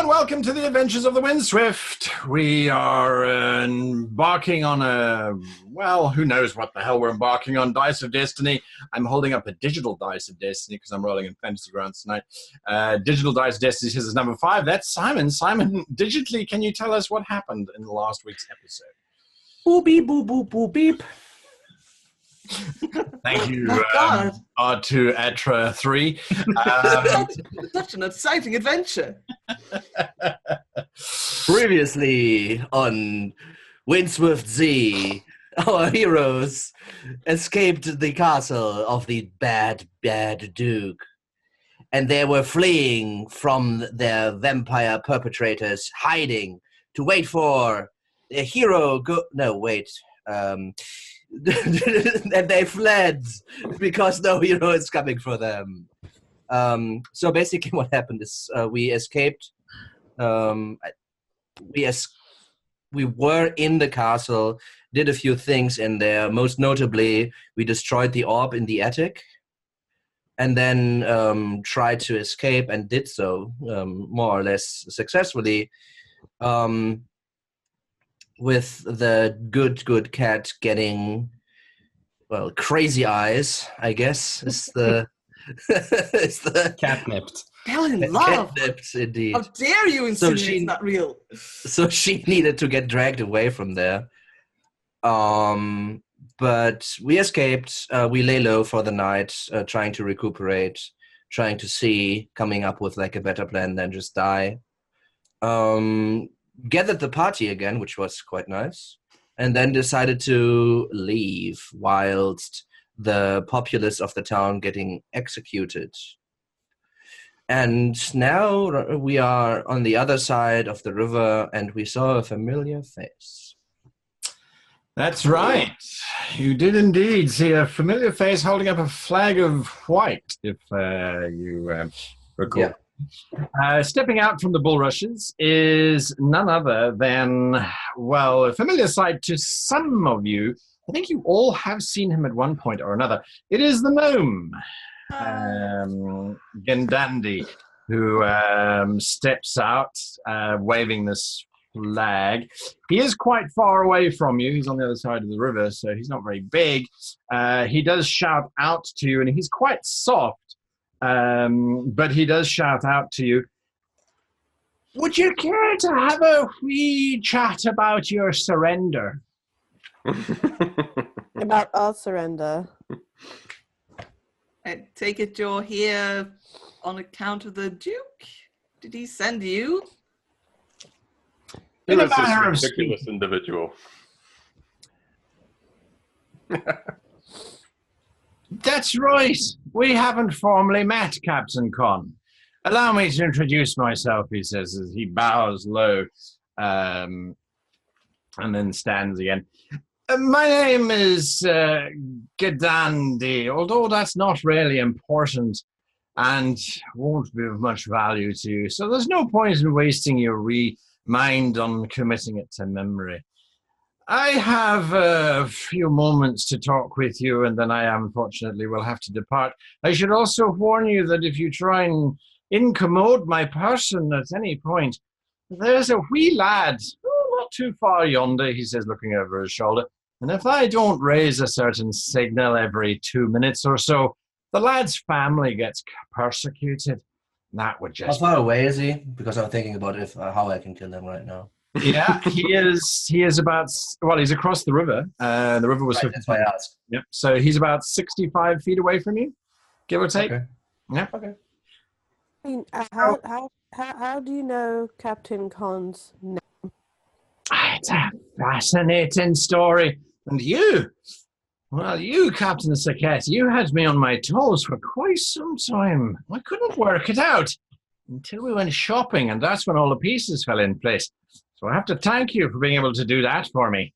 welcome to the Adventures of the Windswift. We are embarking on well, who knows what the hell we're embarking on, Dice of Destiny. I'm holding up a digital Dice of Destiny because I'm rolling in Fantasy Grounds tonight. Digital Dice of Destiny says it's number 5. That's Simon. Simon, digitally, can you tell us what happened in the last week's episode? Boop, beep, boop, boop, boop, beep. Thank you, God. R2 Atra 3. Such an exciting adventure. Previously on Windswift Z, our heroes escaped the castle of the bad Duke. And they were fleeing from their vampire perpetrators, hiding to wait for a hero. And they fled because no hero is coming for them. So basically what happened is we escaped. We were in the castle, did a few things in there. Most notably, we destroyed the orb in the attic and then tried to escape and did so more or less successfully. With the good cat getting, well, crazy eyes, I guess, is the is the catnipped. Hell in love. Catnipped, indeed. How dare you insinuate it's not real? So she needed to get dragged away from there. But we escaped. We lay low for the night, trying to recuperate, trying to see, coming up with like a better plan than just die. Gathered the party again, which was quite nice, and then decided to leave whilst the populace of the town getting executed. And now we are on the other side of the river, and we saw a familiar face. That's right. You did indeed see a familiar face holding up a flag of white, if you recall. Yeah. Stepping out from the bulrushes is none other than, well, a familiar sight to some of you. I think you all have seen him at one point or another. It is the gnome, Gendandi, who steps out waving this flag. He is quite far away from you. He's on the other side of the river, so he's not very big. He does shout out to you, and he's quite soft. But he does shout out to you, "Would you care to have a wee chat about your surrender?" About our surrender. I take it you're here on account of the Duke? Did he send you? Who is this ridiculous individual? That's right. We haven't formally met, Captain Con. Allow me to introduce myself, he says as he bows low and then stands again. My name is Gedandi, although that's not really important and won't be of much value to you. So there's no point in wasting your mind on committing it to memory. I have a few moments to talk with you, and then I unfortunately will have to depart. I should also warn you that if you try and incommode my person at any point, there's a wee lad, not too far yonder, he says, looking over his shoulder, and if I don't raise a certain signal every 2 minutes or so, the lad's family gets persecuted. That would just... How far away is he? Because I'm thinking about how I can kill him right now. Yeah, he is about, well, he's across the river. The river was... Right, that's why I asked. Yep, so he's about 65 feet away from you, give or take. Okay. Yeah. Okay. I mean, how do you know Captain Con's name? It's a fascinating story. And you, well, you, Captain Sekhet, you had me on my toes for quite some time. I couldn't work it out until we went shopping, and that's when all the pieces fell in place. So I have to thank you for being able to do that for me.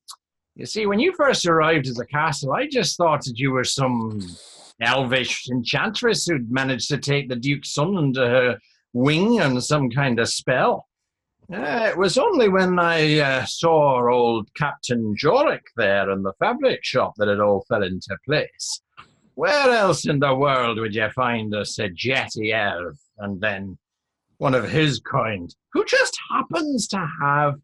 You see, when you first arrived at the castle, I just thought that you were some elvish enchantress who'd managed to take the Duke's son under her wing on some kind of spell. It was only when I saw old Captain Jorek there in the fabric shop that it all fell into place. Where else in the world would you find a Sekhet elf? And then one of his kind, who just happens to have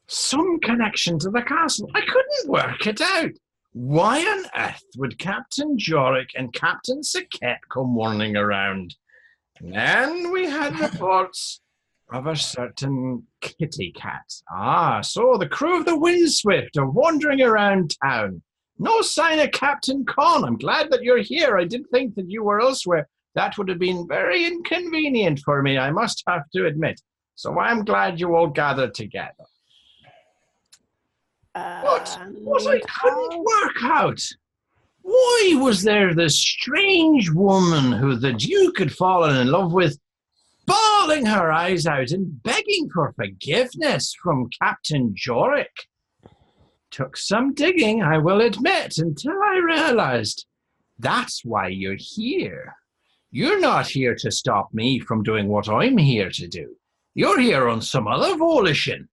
some connection to the castle. I couldn't work it out. Why on earth would Captain Jorek and Captain Sekhet come wandering around? And then we had reports of a certain kitty cat. Ah, so the crew of the Windswift are wandering around town. No sign of Captain Con. I'm glad that you're here. I did think that you were elsewhere. That would have been very inconvenient for me, I must have to admit. So I'm glad you all gathered together. What I couldn't work out. Why was there this strange woman who the Duke had fallen in love with, bawling her eyes out and begging for forgiveness from Captain Jorek? Took some digging, I will admit, until I realized that's why you're here. You're not here to stop me from doing what I'm here to do. You're here on some other volition.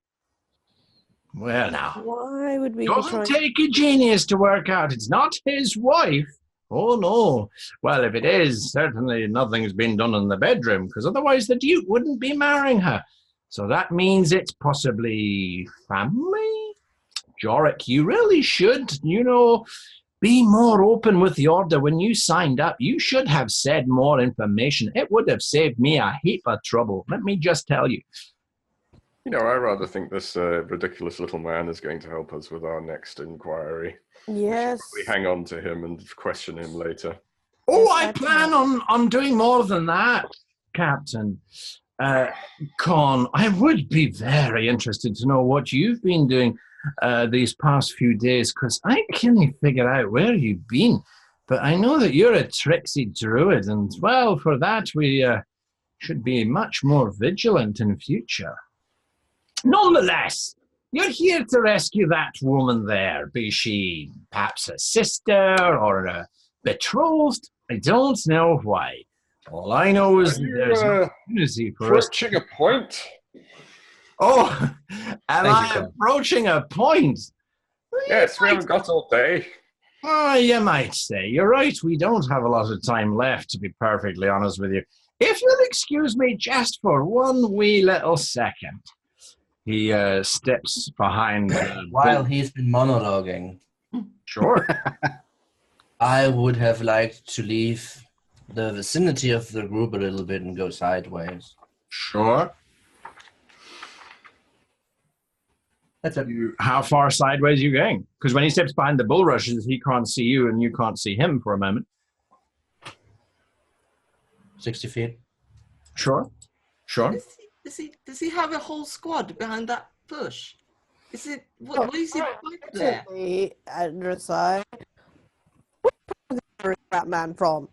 Well, now, Why would we doesn't take a genius to work out. It's not his wife. Oh, no. Well, if it is, certainly nothing's been done in the bedroom, because otherwise the Duke wouldn't be marrying her. So that means it's possibly family? Jorek, you really should, be more open with the order when you signed up. You should have said more information. It would have saved me a heap of trouble. Let me just tell you. I rather think this ridiculous little man is going to help us with our next inquiry. Yes. We hang on to him and question him later. Oh, Yes, I plan on doing more than that, Captain. Con, I would be very interested to know what you've been doing these past few days, because I can't figure out where you've been. But I know that you're a tricksy druid, and, well, for that we should be much more vigilant in future. Nonetheless, you're here to rescue that woman there, be she perhaps a sister or a betrothed. I don't know why. All I know is that there's an opportunity for us. Approaching a point? Oh, am I approaching a point? Yes, we haven't got all day. Oh, you might say. You're right, we don't have a lot of time left, to be perfectly honest with you. If you'll excuse me just for one wee little second. He steps behind... While he's been monologuing. Sure. I would have liked to leave the vicinity of the group a little bit and go sideways. Sure. That's it. How far sideways are you going? Because when he steps behind the bulrushes, he can't see you and you can't see him for a moment. 60 feet. Sure. Sure. Does he have a whole squad behind that bush? Is it what is he back there? At your side. Where's that man from?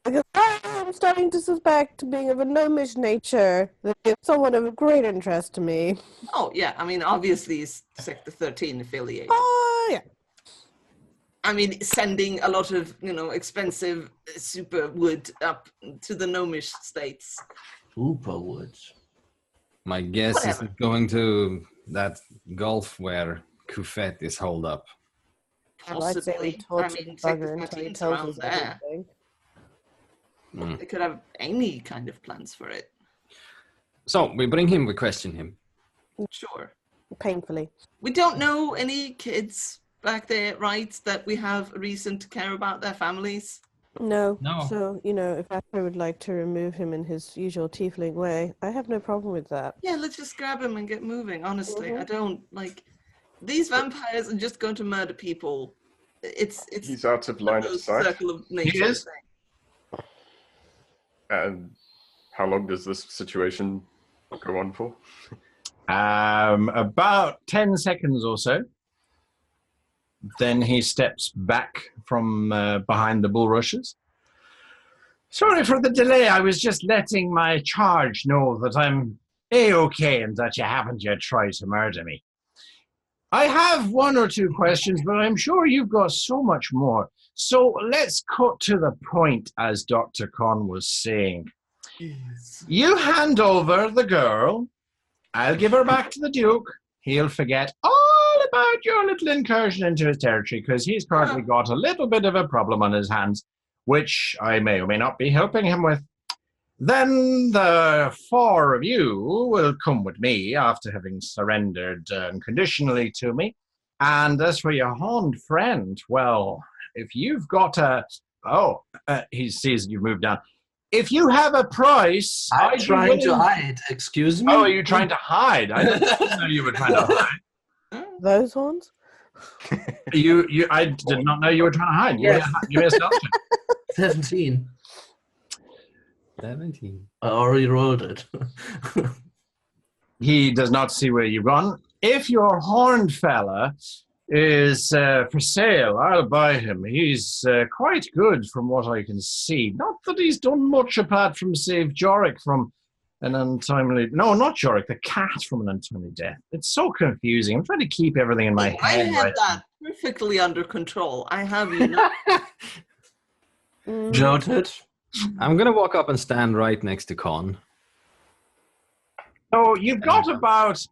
Because I'm starting to suspect, being of a gnomish nature, that he's someone of great interest to me. Oh yeah, I mean obviously he's Sector 13 affiliated. Oh yeah. I mean, sending a lot of expensive super wood up to the gnomish states. Super woods. My guess is Whatever. going to that gulf where Kufet is holed up. I'd say we Possibly. I torture mean, the Sector bugger until he 13's tells around us there. everything. They could have any kind of plans for it. So we bring him, we question him. Sure. Painfully. We don't know any kids back there, right? That we have reason to care about their families. No. No. So, if Asher would like to remove him in his usual tiefling way, I have no problem with that. Yeah, let's just grab him and get moving. Honestly, Mhm. I don't like these vampires are just going to murder people. It's He's out of line of the sight. circle of nature. is? thing. And how long does this situation go on for? About 10 seconds or so. Then he steps back from behind the bulrushes. Sorry for the delay. I was just letting my charge know that I'm A-okay and that you haven't yet tried to murder me. I have one or two questions, but I'm sure you've got so much more. So let's cut to the point, as Dr. Con was saying. You hand over the girl. I'll give her back to the Duke. He'll forget all about your little incursion into his territory because he's currently got a little bit of a problem on his hands, which I may or may not be helping him with. Then the 4 of you will come with me after having surrendered unconditionally to me. And as for your horned friend, well, if you've got a... Oh, he sees you've moved down. If you have a price... I'm trying to hide. Excuse me? Oh, are you trying to hide? I didn't know you were trying to hide. Those horns? I did not know you were trying to hide. Yes. You missed out. 17. 17. I already rolled it. He does not see where you've gone. If your horned fella is for sale, I'll buy him. He's quite good from what I can see. Not that he's done much apart from save Jorek from an untimely... No, not Jorek, the cat from an untimely death. It's so confusing. I'm trying to keep everything in my I head. have that perfectly under control. I have you not. Jolted. I'm gonna walk up and stand right next to Con. So you've got about,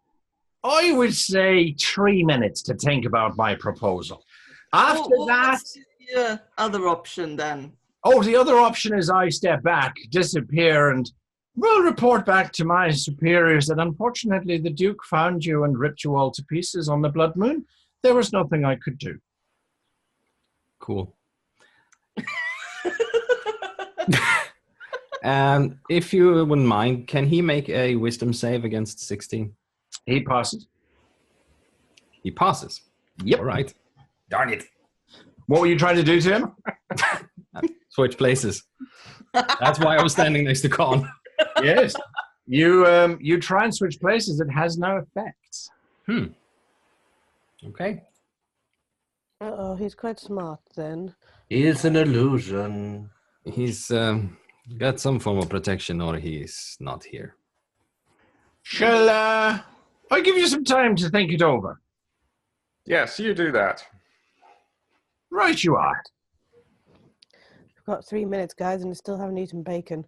I would say, 3 minutes to think about my proposal. After that... What's the other option then? Oh, the other option is I step back, disappear, and will report back to my superiors that unfortunately the Duke found you and ripped you all to pieces on the Blood Moon. There was nothing I could do. Cool. If you wouldn't mind, can he make a wisdom save against 16? He passes. He passes. Yep. All right. Darn it. What were you trying to do to him? Switch places. That's why I was standing next to Con. Yes. You try and switch places. It has no effect. Okay. Uh-oh, he's quite smart then. It's an illusion. He's got some form of protection or he's not here. Shall I give you some time to think it over? Yes, you do that. Right you are. We've got 3 minutes, guys, and I still haven't eaten bacon.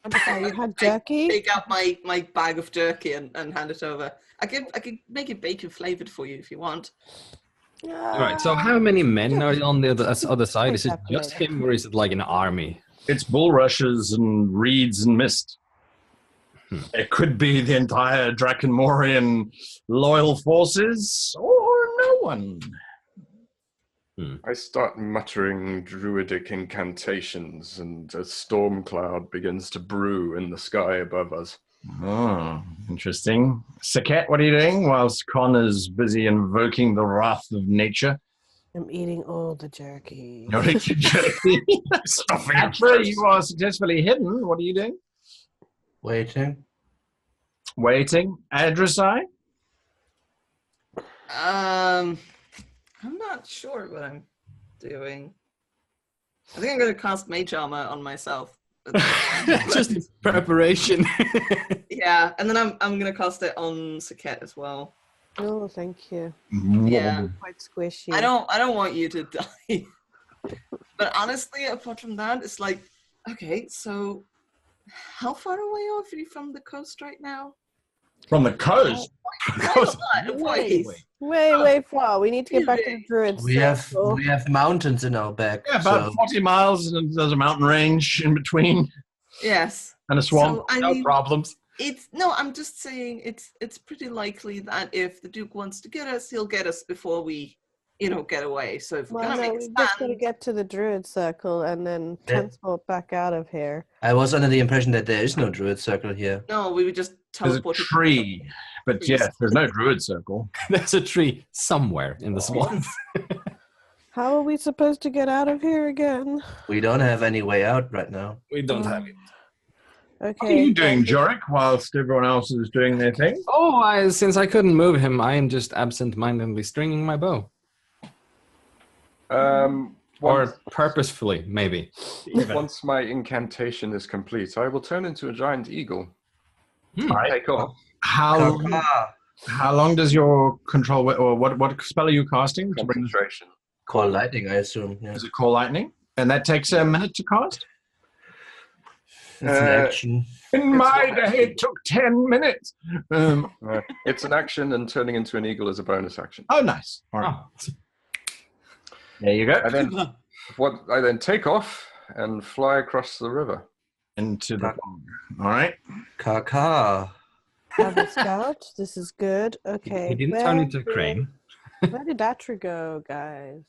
I'm sorry, you had jerky? Take out my bag of jerky and hand it over. I could make it bacon flavored for you if you want. All right, so how many men are on the other side? Is it What's just happening? him or is it like an army? It's bulrushes and reeds and mist. It could be the entire Drakenmoorian loyal forces or no one. I start muttering druidic incantations, and a storm cloud begins to brew in the sky above us. Oh, interesting. Sekhet, what are you doing whilst Con is busy invoking the wrath of nature? I'm eating all the jerky. You're eating jerky. Stuffing After you are successfully hidden, what are you doing? Waiting. Waiting. Adressai? I'm not sure what I'm doing. I think I'm going to cast Mage Armor on myself. Just in preparation. Yeah, and then I'm going to cast it on Sekhet as well. Oh, thank you. Yeah. Quite squishy. I don't want you to die. But honestly, apart from that, it's like, okay, so how far away are we from the coast right now? From the coast? Quite a lot of ways. Way far. We need to get back to the druids. We have mountains in our back. Yeah, about 40 miles, and there's a mountain range in between, Yes. and a swamp. So, I No mean, problems. I'm just saying it's pretty likely that if the Duke wants to get us, he'll get us before we, get away. So if we're Well, gonna no, make a we've just got to stand, get to the druid circle and then Yeah. transport back out of here. I was under the impression that there is no druid circle here. no, we would just There's a teleport. tree, but yes, there's no druid circle. There's a tree somewhere in the swamp. How are we supposed to get out of here again? We don't have any way out right now. We don't have it. Okay. What are you doing, Jorek, whilst everyone else is doing their thing? Oh, since I couldn't move him, I am just absent-mindedly stringing my bow. Once, Or purposefully, maybe. once my incantation is complete, I will turn into a giant eagle. Right. Take off. How long does your control, or what spell are you casting? To bring, Concentration. Call lightning, I assume. Yeah. is it call lightning? And that takes a minute to cast? It's an action. In my day, it took 10 minutes. It's an action, and turning into an eagle is a bonus action. Oh, nice. All right. Oh. There you go. And then I then take off and fly across the river. into the fog. All right. Kaka. Have a scout. This is good. Okay. He didn't turn into a crane. Where did Atra go, guys?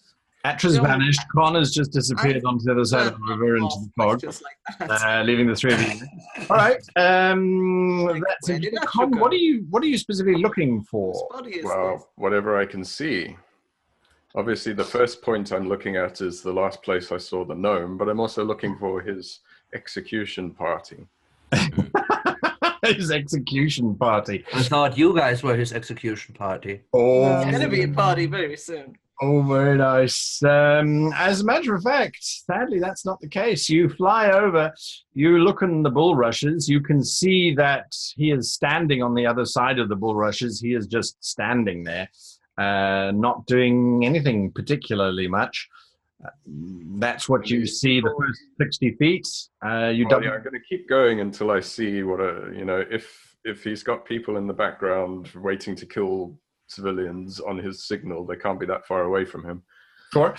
Atra's vanished. Connor's just disappeared onto the other side of the river into the fog, Just like that. leaving the three of you. All right. That's where did interesting. Atra Con, go? what are you specifically looking Whose for? body is this? Well, whatever I can see. Obviously, the first point I'm looking at is the last place I saw the gnome, but I'm also looking for his execution party. His execution party. I thought you guys were his execution party. Oh, It's going to be a party very soon. oh, very nice. As a matter of fact, sadly, that's not the case. You fly over, you look in the bulrushes, you can see that he is standing on the other side of the bulrushes. He is just standing there, not doing anything particularly much. That's what you see the first 60 feet. I'm going to keep going until I see what if he's got people in the background waiting to kill civilians on his signal, they can't be that far away from him. Sure.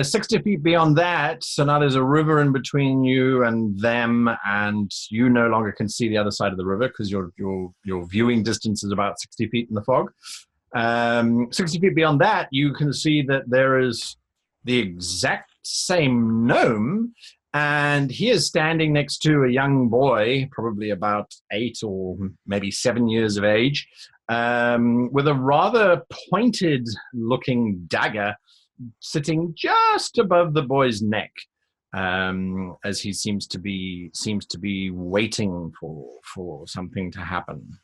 60 feet beyond that, so now there's a river in between you and them, and you no longer can see the other side of the river because your viewing distance is about 60 feet in the fog. 60 feet beyond that, you can see that there is the exact same gnome, and he is standing next to a young boy, probably about 8 or maybe 7 years of age, with a rather pointed-looking dagger sitting just above the boy's neck, as he seems to be waiting for something to happen.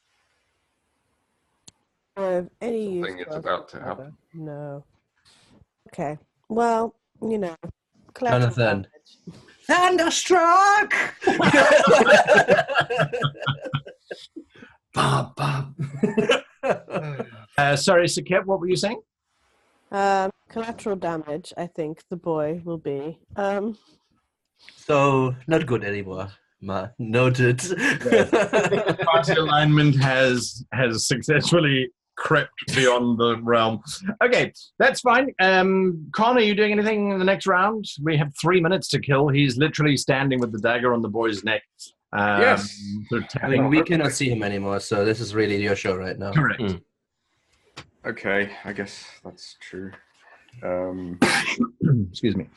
Any use Something is for about to happen. No. Okay. Well, Jonathan. Thunderstruck! Bob, Bob. Sorry, Sekhet, what were you saying? Collateral damage, I think the boy will be. So, not good anymore. Noted. Party alignment has successfully crept beyond the realm. Okay, that's fine. Con, are you doing anything in the next round? We have 3 minutes to kill. He's literally standing with the dagger on the boy's neck. Yes. I mean, we cannot see him anymore, so this is really your show right now. Correct. Okay, I guess that's true. Excuse me.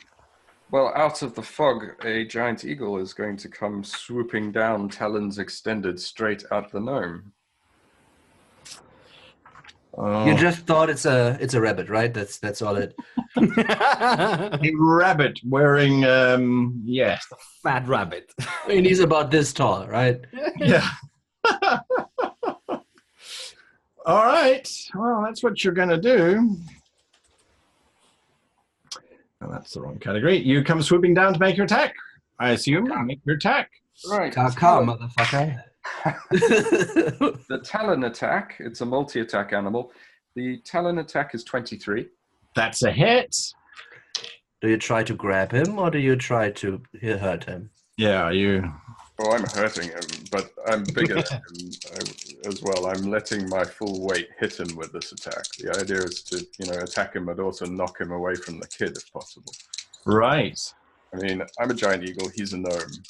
Well, out of the fog, a giant eagle is going to come swooping down, talons extended straight at the gnome. You just thought it's a rabbit, right? That's all it. A rabbit wearing, yes. Fat rabbit. I mean, he's about this tall, right? Yeah. All right. Well, that's what you're going to do. Oh, that's the wrong category. You come swooping down to make your attack. I assume. Make your attack. Right. Kaka, motherfucker. The talon attack, it's a multi-attack animal. The talon attack is 23. That's a hit. Do you try to grab him or do you try to hurt him? Yeah, you. Oh, I'm hurting him, but I'm bigger than him as well. I'm letting my full weight hit him with this attack. The idea is to, attack him, but also knock him away from the kid if possible. Right. I mean, I'm a giant eagle. He's a gnome.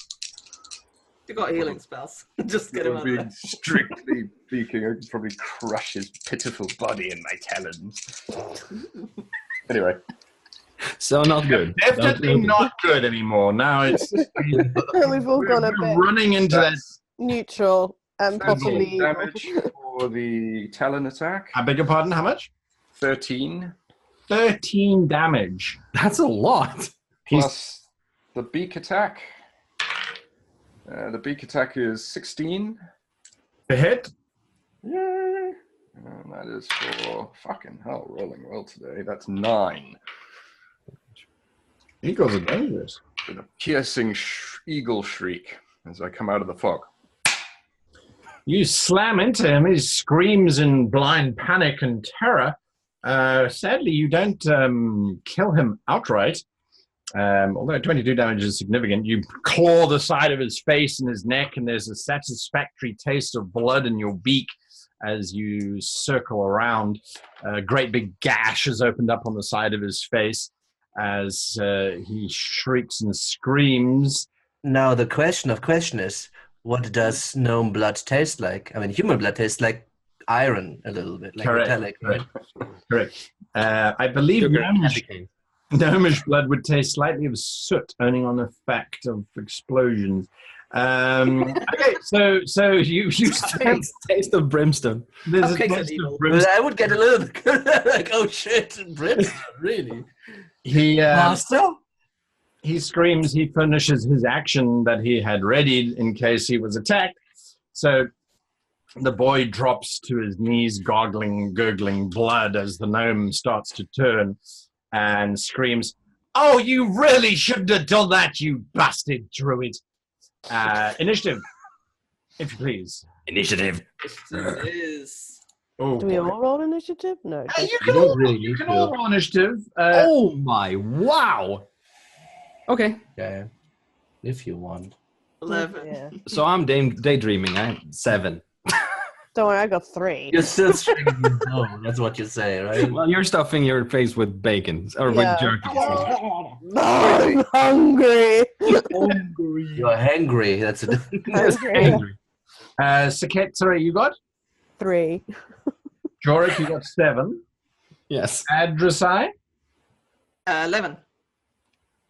You got healing spells. Just get him out of there. Strictly speaking, I could probably crush his pitiful body in my talons. Anyway. So not good. Definitely not good anymore. Now it's We've all gone a bit running into that. neutral and possibly evil. Damage for the talon attack. I beg your pardon, how much? 13. 13 damage. That's a lot. Plus the beak attack. The beak attack is 16. The hit? Yeah. And that is for fucking hell, rolling well today. That's 9. Eagles are dangerous. With a piercing eagle shriek as I come out of the fog. You slam into him. He screams in blind panic and terror. Sadly, you don't kill him outright. Although 22 damage is significant, you claw the side of his face and his neck, and there's a satisfactory taste of blood in your beak as you circle around. A great big gash has opened up on the side of his face as he shrieks and screams. Now the question is, what does gnome blood taste like? I mean, human blood tastes like iron a little bit, like Correct. metallic, right? Correct. I believe Sugar and gnomish, candy cane. gnomish blood would taste slightly of soot, owing on the fact of explosions. Okay, so you Taste of brimstone. there's a Cupcakes are taste evil. of But brimstone. I would get a little bit like, oh shit, brimstone, really? Master? He screams, he finishes his action that he had readied in case he was attacked. So the boy drops to his knees, gurgling blood as the gnome starts to turn and screams, "Oh, you really shouldn't have done that, you bastard druid." Initiative, if you please. Initiative. It is. Oh, Do we all roll initiative? No. you You don't really you need can to. all roll initiative. Oh my, wow. Okay, Yeah, if you want. 11. Yeah. so I'm daydreaming. I have 7. Don't worry, I got 3. You're still stringing your bone, that's what you say, right? Well, you're stuffing your face with bacon or Yeah. with jerky. I'm hungry. You're hangry, that's it. Hungry. Sekhet, sorry, you got? 3. Jorek, you got 7. Yes. Adrasai, 11.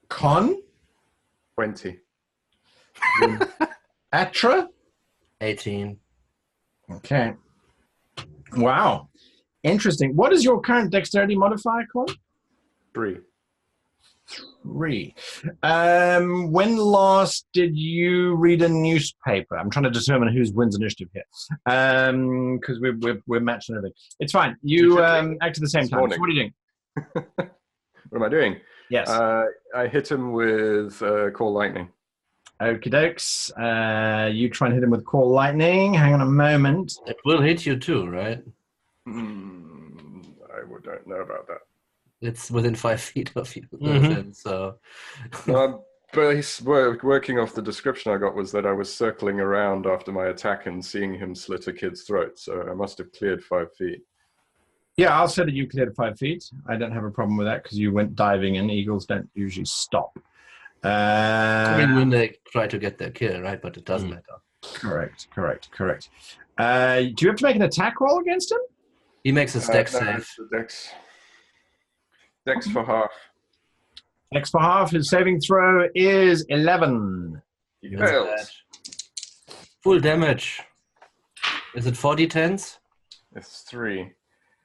Con, 20. Atra. 18. Okay. Wow. Interesting. What is your current dexterity modifier, Con? 3. 3. When last did you read a newspaper? I'm trying to determine who's wins initiative here, because we're matching everything. It's fine. You act at the same This time. So morning. what are you doing? What am I doing? Yes. I hit him with Call Lightning. Okie dokes. You try and hit him with Call Lightning. Hang on a moment. It will hit you too, right? Don't know about that. It's within 5 feet of you, Mhm. so... But working off the description I got was that I was circling around after my attack and seeing him slit a kid's throat, so I must have cleared 5 feet. Yeah, I'll say that you cleared 5 feet. I don't have a problem with that because you went diving and eagles don't usually stop. I mean, when they try to get their kill, right? But it doesn't matter. Correct. Do you have to make an attack roll against him? He makes a dex No, save. it's the Dex. Dex for half. X for half. His saving throw is 11. He That's fails. bad. Full damage. Is it 4d10s? It's 3.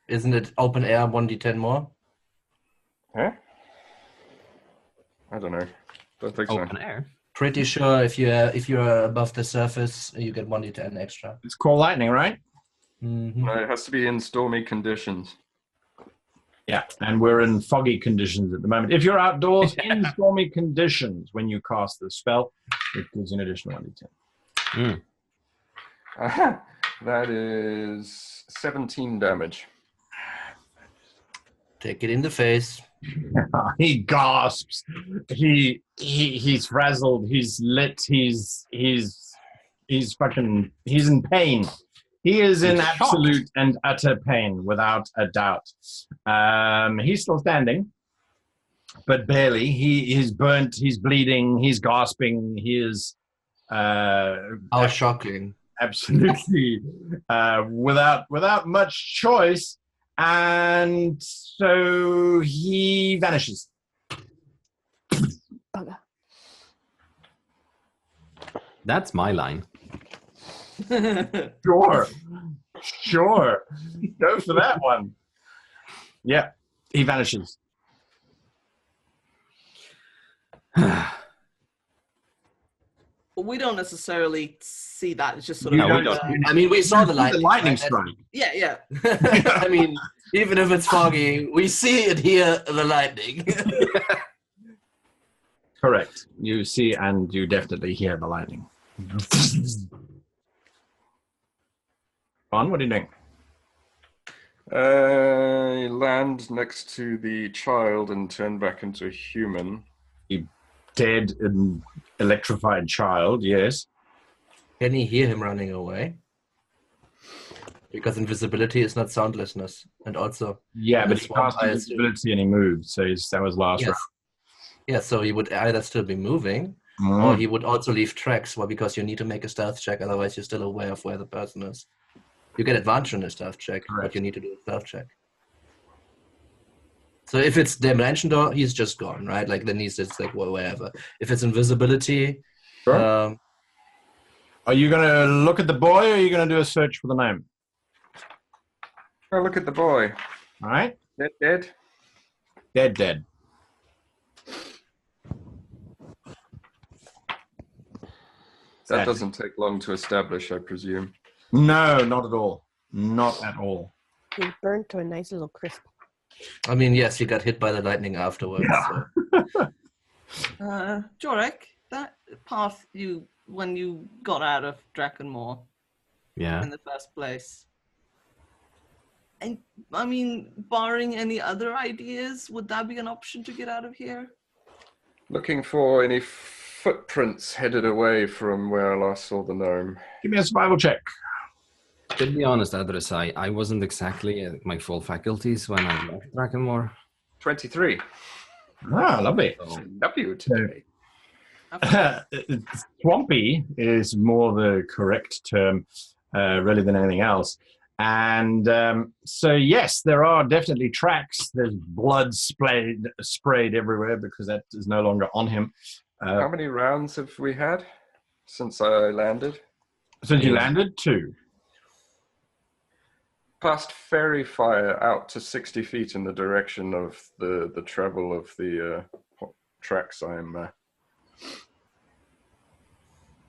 Isn't it open air 1d10 more? Huh? I don't know. Don't think Open so. air. Pretty sure if you're above the surface, you get 1d10 extra. It's Call Lightning, right? Mm-hmm. No, it has to be in stormy conditions. Yeah, and we're in foggy conditions at the moment. If you're outdoors in stormy conditions when you cast the spell, it gives you an additional 1d10. Aha! That is 17 damage. Take it in the face. He gasps. He's frazzled. He's lit. He's in pain. He is in He's absolute and utter pain, without a doubt. He's still standing, but barely. He's burnt. He's bleeding. He's gasping. He is How shocking. absolutely without much choice, and so he vanishes. Bugger. That's my line. Sure. Go for that one. Yeah, he vanishes. But we don't necessarily see that. It's just sort of. No, we don't. I mean, we saw the The lightning. lightning right? strike. Yeah, yeah. I mean, even if it's foggy, we see and hear the lightning. Correct. You see and you definitely hear the lightning. On, what are you doing? Land next to the child and turn back into a human. Dead and electrified child, yes. Can he hear him running away? Because invisibility is not soundlessness. And also, Yeah, but This he one, cast I assume. invisibility and he moved, so that was last round. yes. Yeah, so he would either still be moving, Or he would also leave tracks, well, because you need to make a stealth check, otherwise you're still aware of where the person is. You get advantage on a stealth check, but you need to do a stealth check. So if it's dimension door, he's just gone, right? Like then he's just like wherever. If it's invisibility, Sure. Are you going to look at the boy, or are you going to do a search for the name? Oh, look at the boy. All right. Dead. Dead. That doesn't take long to establish, I presume. No, not at all. Not at all. He burned to a nice little crisp. I mean, yes, he got hit by the lightning afterwards. Yeah. So. Jorek, that path when you got out of Drakenmoore Yeah. in the first place. And I mean, barring any other ideas, would that be an option to get out of here? Looking for any footprints headed away from where I last saw the gnome. Give me a survival check. To be honest, Adris, I wasn't exactly at my full faculties when I left Drakenmoore. 23. Ah, lovely. So, W today. Swampy is more the correct term, really, than anything else. And so, yes, there are definitely tracks. There's blood sprayed everywhere because that is no longer on him. How many rounds have we had since I landed? Since you landed, 2. Past fairy fire out to 60 feet in the direction of the travel of the tracks I'm...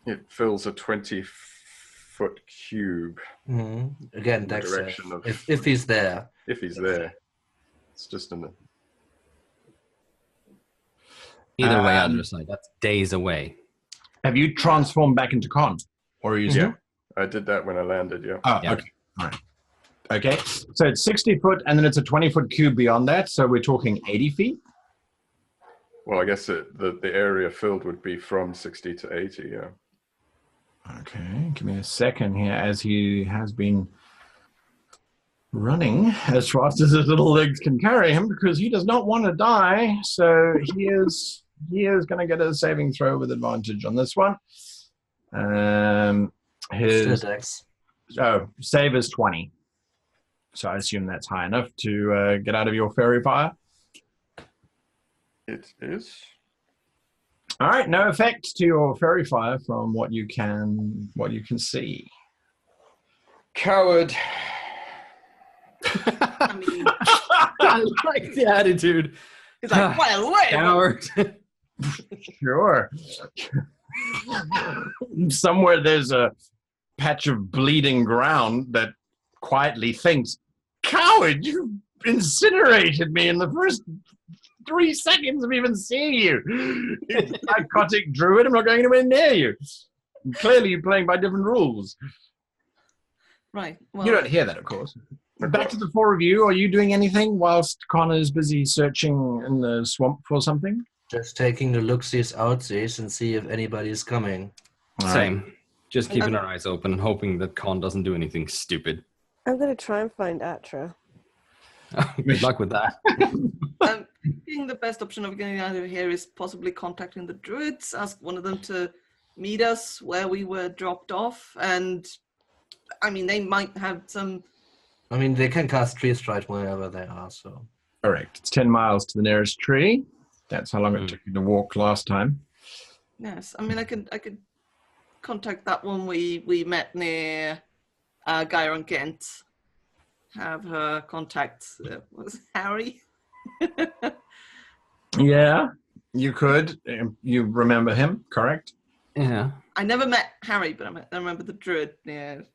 it fills a 20-foot cube. Mm-hmm. Again, Dex, direction of, if he's there. If he's there. It's just in the... either way, Adris, that's days away. Have you transformed back into Con? Or are you still? Yeah, I did that when I landed, yeah. Oh, Yeah. okay. All right. Okay, so it's 60 foot, and then it's a 20-foot cube beyond that, so we're talking 80 feet? Well, I guess the area filled would be from 60 to 80, yeah. Okay, give me a second here, as he has been running as fast as his little legs can carry him, because he does not want to die, so he is going to get a saving throw with advantage on this one. His Dex. save is 20. So I assume that's high enough to get out of your fairy fire. It is. All right, no effect to your fairy fire from what you can see. Coward. I mean, I like the attitude. he's like, well, wait. Coward. Sure. Somewhere there's a patch of bleeding ground that quietly thinks, "Coward, you incinerated me in the first 3 seconds of even seeing you. Psychotic druid, I'm not going anywhere near you." Clearly you're playing by different rules. Right. Well, You don't hear that, of course. Back to the 4 of you. Are you doing anything whilst Connor's busy searching in the swamp for something? Just taking the look-sees, outsies, and see if anybody's coming. Same. Just keeping our eyes open and hoping that Con doesn't do anything stupid. I'm going to try and find Atra. Good luck with that. I think the best option of getting out of here is possibly contacting the druids, ask one of them to meet us where we were dropped off, and I mean, they might have some... I mean, they can cast tree strike wherever they are, so... Correct. It's 10 miles to the nearest tree. That's how long it took you to walk last time. Yes, I mean, I could contact that one we met near Gyron Kent. Have her contact, was it Harry? Yeah, you could. You remember him, correct? Yeah. I never met Harry, but I remember the druid near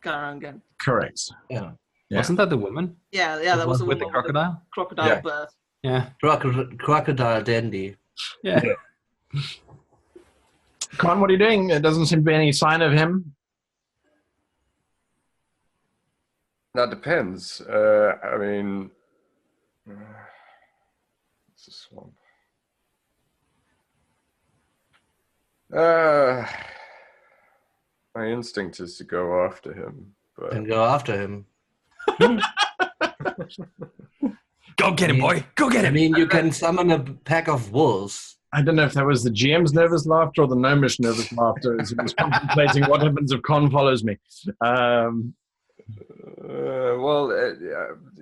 Gyron Kent. Correct. Yeah. Yeah. Wasn't that the woman? Yeah, that was the with one the crocodile? crocodile Yeah. birth. Yeah. Crocodile dandy. Yeah. Con, what are you doing? There doesn't seem to be any sign of him. That depends. I mean, it's a swamp. My instinct is to go after him, but And go after him. Go get him, boy. Go get I him. mean, you can summon a pack of wolves. I don't know if that was the GM's nervous laughter or the gnomish nervous laughter as he was contemplating what happens if Con follows me.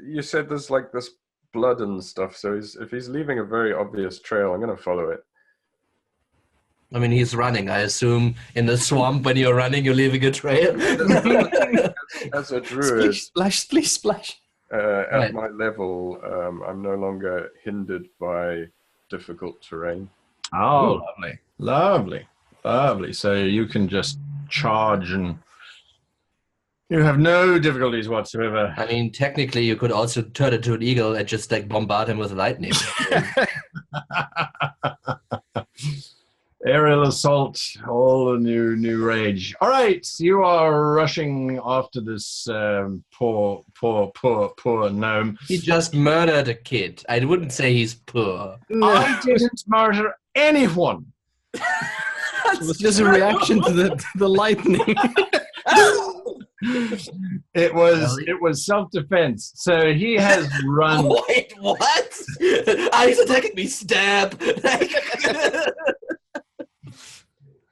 You said there's like this blood and stuff, so if he's leaving a very obvious trail, I'm going to follow it. I mean, he's running. I assume in the swamp when you're running, you're leaving a trail. As a druid, Splish, splash. at Right. my level, I'm no longer hindered by difficult terrain. Oh, lovely. So you can just charge and you have no difficulties whatsoever. I mean, technically, you could also turn into an eagle and just like bombard him with lightning. Aerial assault, all a new rage. All right, you are rushing after this poor gnome. He just murdered a kid. I wouldn't say he's poor. I didn't murder anyone. It was just a reaction to the lightning. It was self-defense. So he has run. Wait, what? He's attacking me. Stab.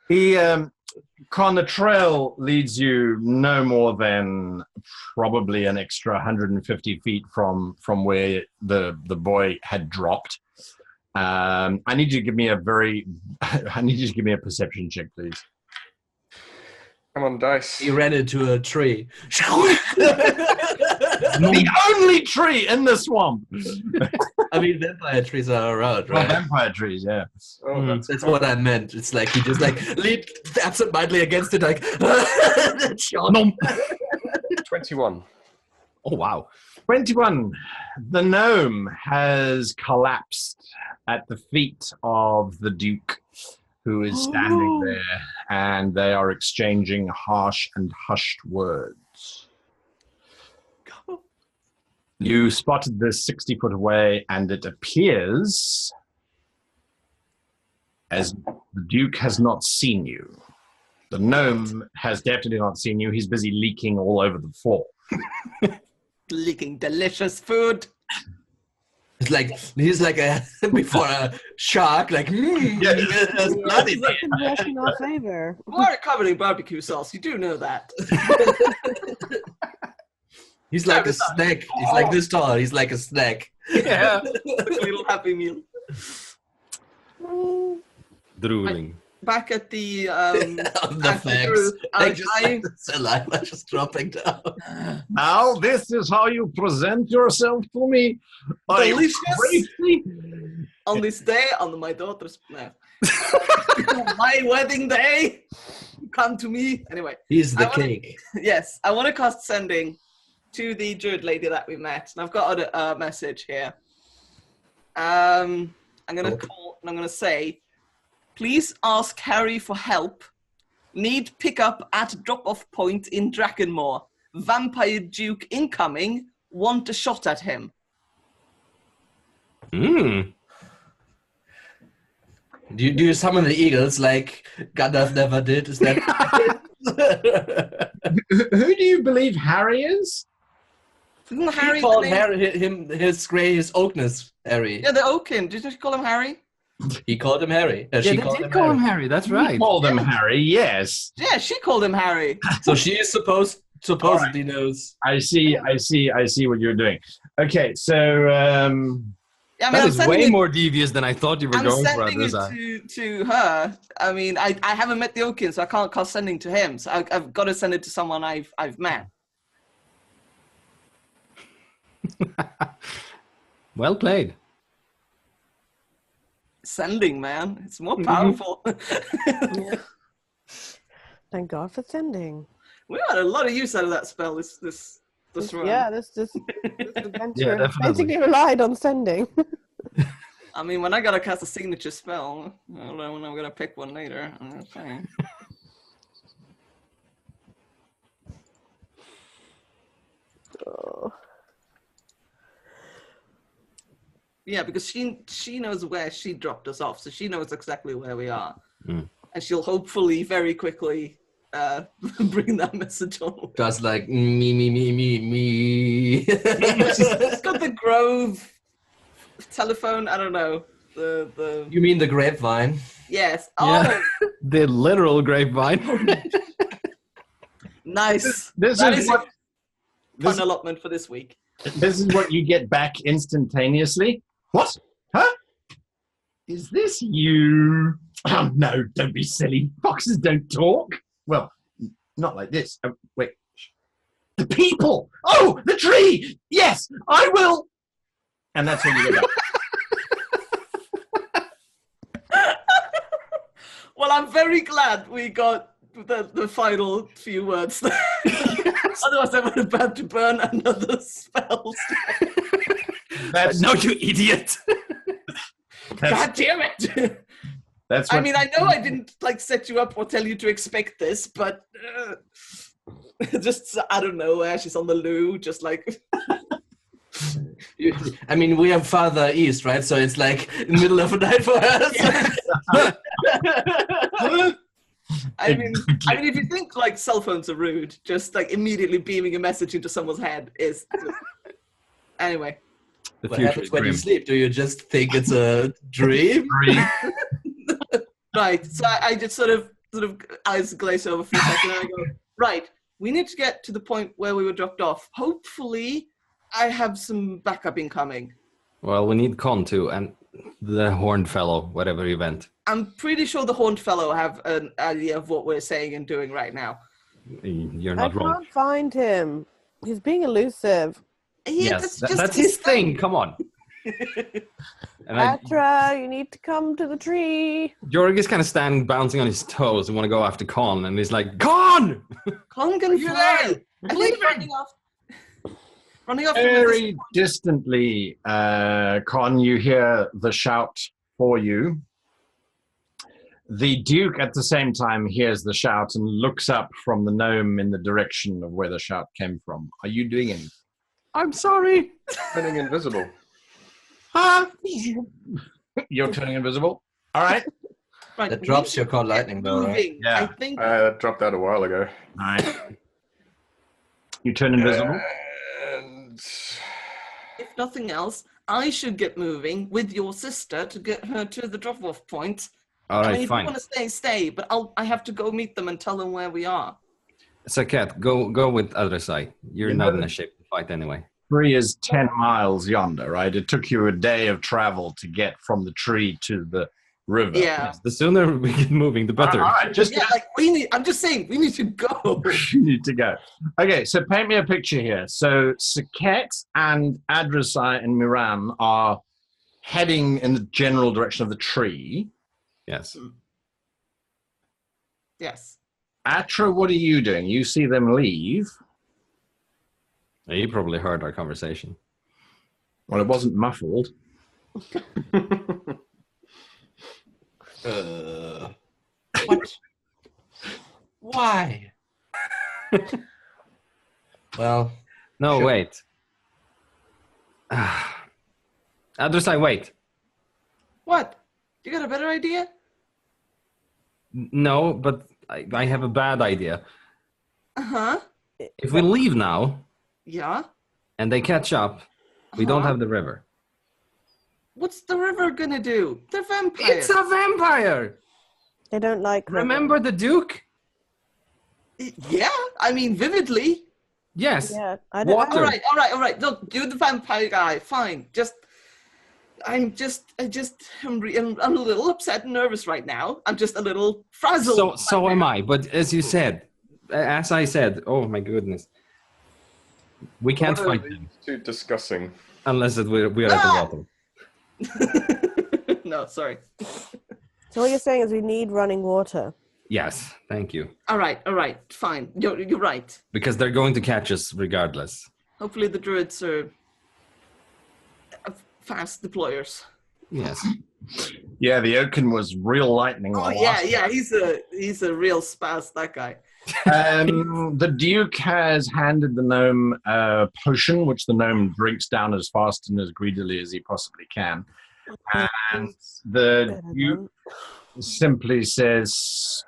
He Con, the trail leads you no more than probably an extra 150 feet from where the boy had dropped. I need you to give me a perception check, please. Come on, dice. He ran into a tree. The only tree in the swamp. I mean, vampire trees are around, Well, right? vampire trees, yeah. Oh, That's what I meant. It's like he just like leaned absentmindedly against it, like shot. 21. Oh, wow. 21. The gnome has collapsed at the feet of the Duke, who is standing there, and they are exchanging harsh and hushed words. You spotted this 60 foot away, and it appears as the Duke has not seen you. The gnome has definitely not seen you. He's busy leaking all over the floor. Leaking delicious food. It's like he's like a before a shark, like there's blood in It's it. working in our favor. We're covered in barbecue sauce. You do know that. He's like a snack. He's like this tall. He's like a snack. Yeah. A little happy meal. Drooling. Back at the On the at the facts. group, Like just like the saliva just dropping down. Now, this is how you present yourself to me. I am Delicious. crazy. on this day, on my daughter's my wedding day, come to me. Anyway, He's the I wanna- king. yes, I want to cast sending to the druid lady that we met, and I've got a message here. I'm gonna call and I'm gonna say, please ask Harry for help. Need pickup at drop-off point in Drakenmoore. Vampire Duke incoming. Want a shot at him. Mm. Do you summon the eagles like Gandalf never did? Is that Who do you believe Harry is? Isn't he Harry called the name? Harry his oakness Harry? Yeah, the Oaken. Did you call him Harry? He called him Harry. Yeah, She they called did him call him Harry. Harry. That's You right. called him Harry, yes. Yeah, she called him Harry. So she is supposedly knows. I see what you're doing. Okay, so Yeah, I mean, That I'm is sending way it, more devious than I thought you were I'm going for, sending it Adresa. to her. I mean, I haven't met the Oaken, so I can't cast sending to him. So I've got to send it to someone I've met. Well played. Sending, man, it's more powerful. Thank God for sending. We had a lot of use out of that spell this run. Yeah, this adventure Yeah, definitely. basically relied on sending. I mean, when I gotta cast a signature spell, I don't know when I'm gonna pick one later. I'm just saying. Oh. Yeah, because she knows where she dropped us off, so she knows exactly where we are, Mm. and she'll hopefully very quickly bring that message on. Just like me. She's got the Grove telephone. I don't know. The You mean the grapevine? yes. Yeah. Oh, The literal grapevine. nice. This That is is what a fun allotment for this week. this is what you get back instantaneously. What? Huh? Is this you? Oh no! Don't be silly. Foxes don't talk. Well, not like this. Wait. The people. Oh, the tree. Yes, I will. And that's what you get back. Well, I'm very glad we got the final few words there. Otherwise, I would have had to burn another spell. That's No, you idiot. God damn it! that's what I mean, I know I didn't like set you up or tell you to expect this, but just I don't know. Ash is on the loo, just like I mean, we are farther east, right? So it's like in the middle of the night for us. I mean, if you think like cell phones are rude, just like immediately beaming a message into someone's head is anyway. The What future happens is when you grim. sleep? Do you just think it's a dream? Right. So I just sort of eyes glaze over for a second, and I go, right. We need to get to the point where we were dropped off. Hopefully, I have some backup incoming. Well, we need Con too, and the horned fellow, whatever event. I'm pretty sure the Horned Fellow have an idea of what we're saying and doing right now. You're I not wrong. can't find him. He's being elusive. Yeah, Yes, just that's his thing. Come on. And Atra, you need to come to the tree. Jorek is kind of standing, bouncing on his toes, and want to go after Con, and he's like, "Con!" Con can fly. I think running off. Running off. very distantly, Con, you hear the shout for you. The Duke at the same time hears the shout and looks up from the gnome in the direction of where the shout came from. Are you doing anything? I'm sorry. Turning invisible. Huh? You're turning invisible? All right. Right, That we drops need your to call get lightning though, right? moving. Yeah. I think That dropped out a while ago. All right. You turn invisible? And if nothing else, I should get moving with your sister to get her to the drop-off point. All I right, mean, if you fine. want to stay, but I have to go meet them and tell them where we are. Sekhet, go with Adresai. You're You not know- in a shape to fight anyway. Tree is 10 miles yonder, right? It took you a day of travel to get from the tree to the river. Yeah. The sooner we get moving, the better. All right, just Yeah, like we need. I'm just saying we need to go. you need to go. Okay, so paint me a picture here. So Sekhet and Adresai and Miran are heading in the general direction of the tree. Yes. Yes. Atra, what are you doing? You see them leave. You probably heard our conversation. Well, it wasn't muffled. What? Why? Well, No, Sure. wait. Adresai, wait. What? You got a better idea? No, but I have a bad idea. Uh huh. If we leave now Yeah. and they catch up, we don't Uh-huh. have the river. What's the river gonna do? They're vampires. It's a vampire! They don't like rivers. Remember the Duke? Yeah. I mean, vividly. Yes. Yeah, I don't. Water. All right. Look, do the vampire guy. Fine. I'm a little upset and nervous right now. I'm just a little frazzled. So am I. But as you said, as I said, oh my goodness, we can't what are fight these them two discussing? unless we're at the bottom. No, sorry. So what you're saying is we need running water. Yes, thank you. All right. Fine. You're right. Because they're going to catch us regardless. Hopefully the druids are fast deployers. Yes. Yeah, the Oaken was real lightning. Oh the yeah, last yeah. He's a real spaz. That guy. The Duke has handed the gnome a potion, which the gnome drinks down as fast and as greedily as he possibly can. And the Duke simply says,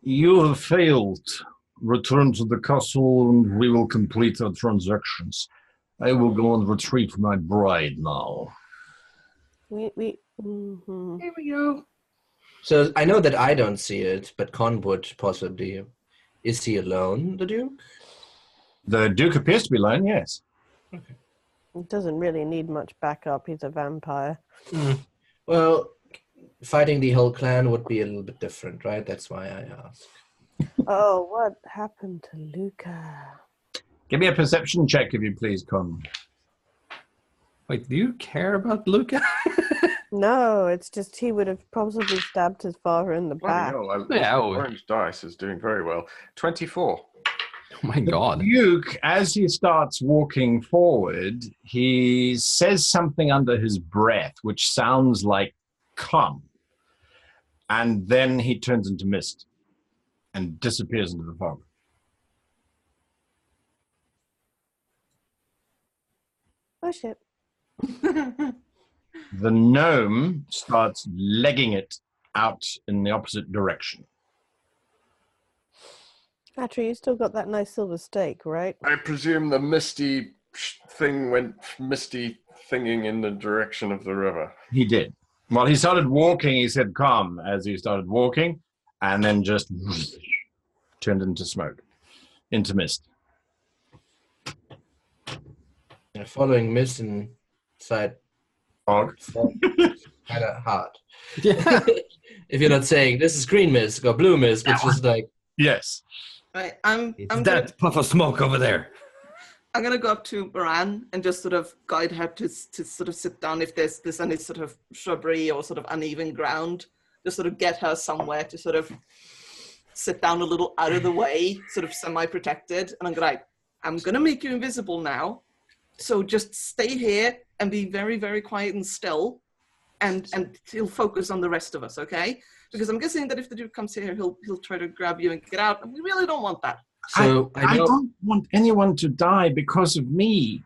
"You have failed. Return to the castle and we will complete our transactions. I will go and retrieve my bride now." We Mm-hmm. Here we go. So I know that I don't see it, but Con would possibly. Is he alone, the Duke? The Duke appears to be alone, yes. He doesn't really need much backup. He's a vampire. Well, fighting the whole clan would be a little bit different, right? That's why I ask. Oh, what happened to Luca? Give me a perception check, if you please, Con. Wait, do you care about Luca? No, it's just he would have probably stabbed his father in the back. Orange dice is doing very well. 24. Oh my god. Duke, as he starts walking forward, he says something under his breath, which sounds like "come," and then he turns into mist and disappears into the fog. Oh shit. The gnome starts legging it out in the opposite direction. Atra, you still got that nice silver steak, right? I presume the misty thing went misty thinging in the direction of the river. He did. Well, he started walking, he said "come" as he started walking, and then just turned into smoke, into mist. Yeah, following mist inside Fog. kind of hard. Yeah. If you're not saying this is green mist or blue mist, which is like Yes. Right, I'm It's gonna, that puff of smoke over there. I'm gonna go up to Miran and just sort of guide her to sort of sit down if there's any sort of shrubbery or sort of uneven ground. Just sort of get her somewhere to sort of sit down a little out of the way, sort of semi-protected. And I'm gonna make you invisible now. So just stay here and be very, very quiet and still, and he'll focus on the rest of us, okay? Because I'm guessing that if the Duke comes here, he'll try to grab you and get out, and we really don't want that. so. I don't want anyone to die because of me.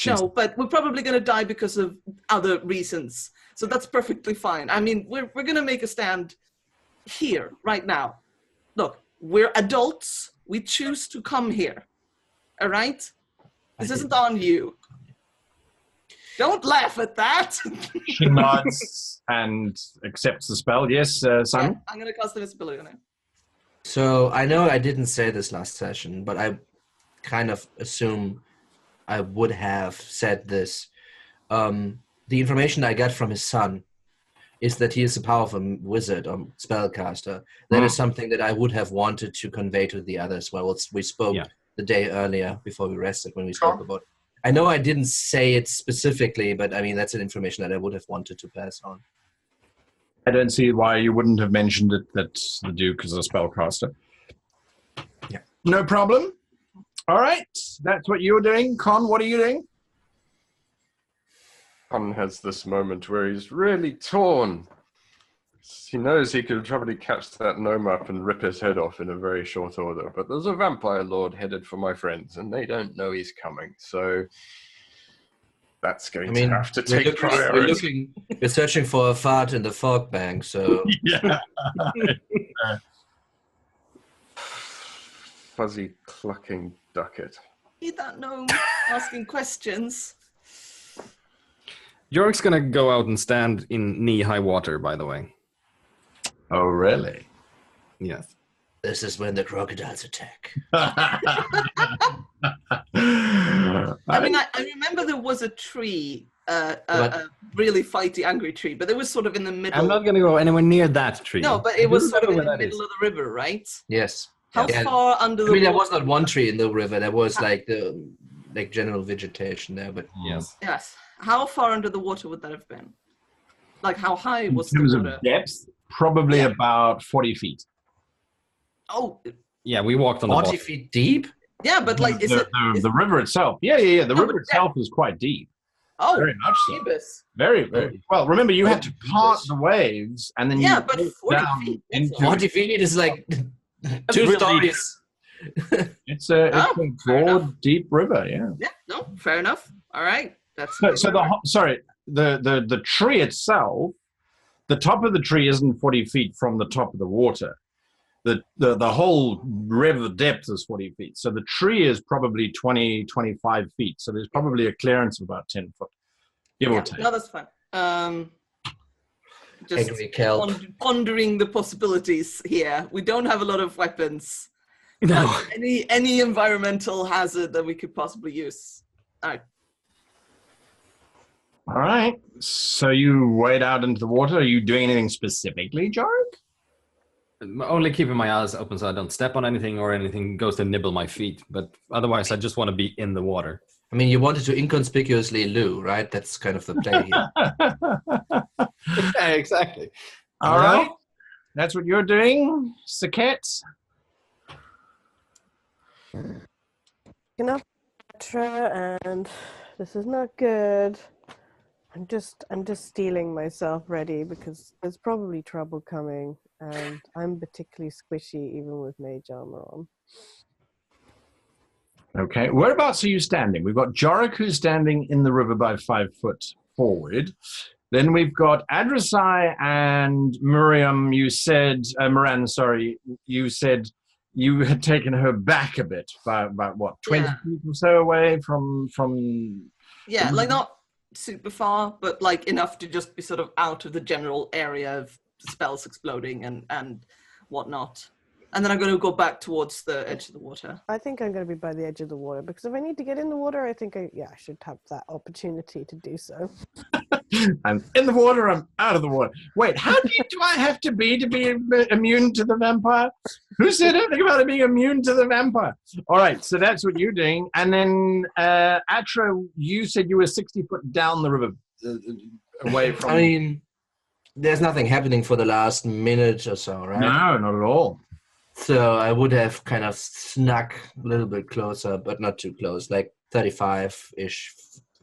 No, but we're probably going to die because of other reasons. So that's perfectly fine. I mean, we're going to make a stand here, right now. Look, we're adults. We choose to come here. All right? This isn't on you. Don't laugh at that. She nods and accepts the spell. Yes, Simon? Yeah, I'm going to cast invisibility on him. So I know I didn't say this last session, but I kind of assume I would have said this. The information I got from his son is that he is a powerful wizard or spellcaster. That is something that I would have wanted to convey to the others. Well, we spoke the day earlier before we rested when we spoke about. I know I didn't say it specifically, but I mean that's an information that I would have wanted to pass on. I don't see why you wouldn't have mentioned it, that the Duke is a spellcaster. Yeah. No problem. All right. That's what you're doing. Con, what are you doing? Con has this moment where he's really torn. He knows he could probably catch that gnome up and rip his head off in a very short order, but there's a vampire lord headed for my friends, and they don't know he's coming, so that's going to have to take priority. We're searching for a fart in the fog bank, so... Yeah. Fuzzy clucking ducket. Need that gnome asking questions. Jorek's gonna go out and stand in knee-high water, by the way. Oh, really? Yes. This is when the crocodiles attack. I mean, I remember there was a tree, a really fighty, angry tree, but it was sort of in the middle. I'm not gonna go anywhere near that tree. No, but it was sort of in the that middle of the river, right? Yes. How far under the I mean, there water? was not one tree in the river. There was like the general vegetation there, but Yes. Yes. How far under the water would that have been? Like, how high was In terms the of water? depth, probably about 40 feet. Oh, Yeah, we walked on the 40 bottom. feet deep. yeah, but like, is it? The river itself. Yeah. The No, river but itself is quite deep. Oh, Very much so. Phoebus. Very, very. Well, remember, you had to part Phoebus. the waves, and then Yeah, you but walked 40 down feet, that's into 40 feet is like two really stories. It's a fair enough. broad, deep river. Yeah. Yeah, no, fair enough. All right, that's So the tree itself, the top of the tree isn't 40 feet from the top of the water. The whole river depth is 40 feet. So the tree is probably 20, 25 feet. So there's probably a clearance of about 10 foot, give or take. No, that's fine. Just Angry kelp. pondering the possibilities here. We don't have a lot of weapons. No. Any environmental hazard that we could possibly use. All right. All right. So you wade out into the water. Are you doing anything specifically, Jorek? Only keeping my eyes open so I don't step on anything or anything goes to nibble my feet. But otherwise, I just want to be in the water. I mean, you wanted to inconspicuously loo, right? That's kind of the play here. Yeah, exactly. All right. That's what you're doing, Sekhet. Enough, Petra, and this is not good. I'm just steeling myself ready because there's probably trouble coming, and I'm particularly squishy even with mage armor on. Okay. Whereabouts are you standing? We've got Jorek, who's standing in the river by 5 foot forward. Then we've got Adresai and Miran. Miran, sorry. You said you had taken her back a bit by about, what, 20 feet or so away from... Yeah, like not super far, but like enough to just be sort of out of the general area of spells exploding and whatnot. And then I'm going to go back towards the edge of the water. I think I'm going to be by the edge of the water because if I need to get in the water, I think I should have that opportunity to do so. I'm in the water, I'm out of the water. Wait, how deep do I have to be immune to the vampire? Who said anything about it being immune to the vampire? All right, so that's what you're doing. And then, Atra, you said you were 60 foot down the river away from... I mean, there's nothing happening for the last minute or so, right? No, not at all. So I would have kind of snuck a little bit closer, but not too close, like 35-ish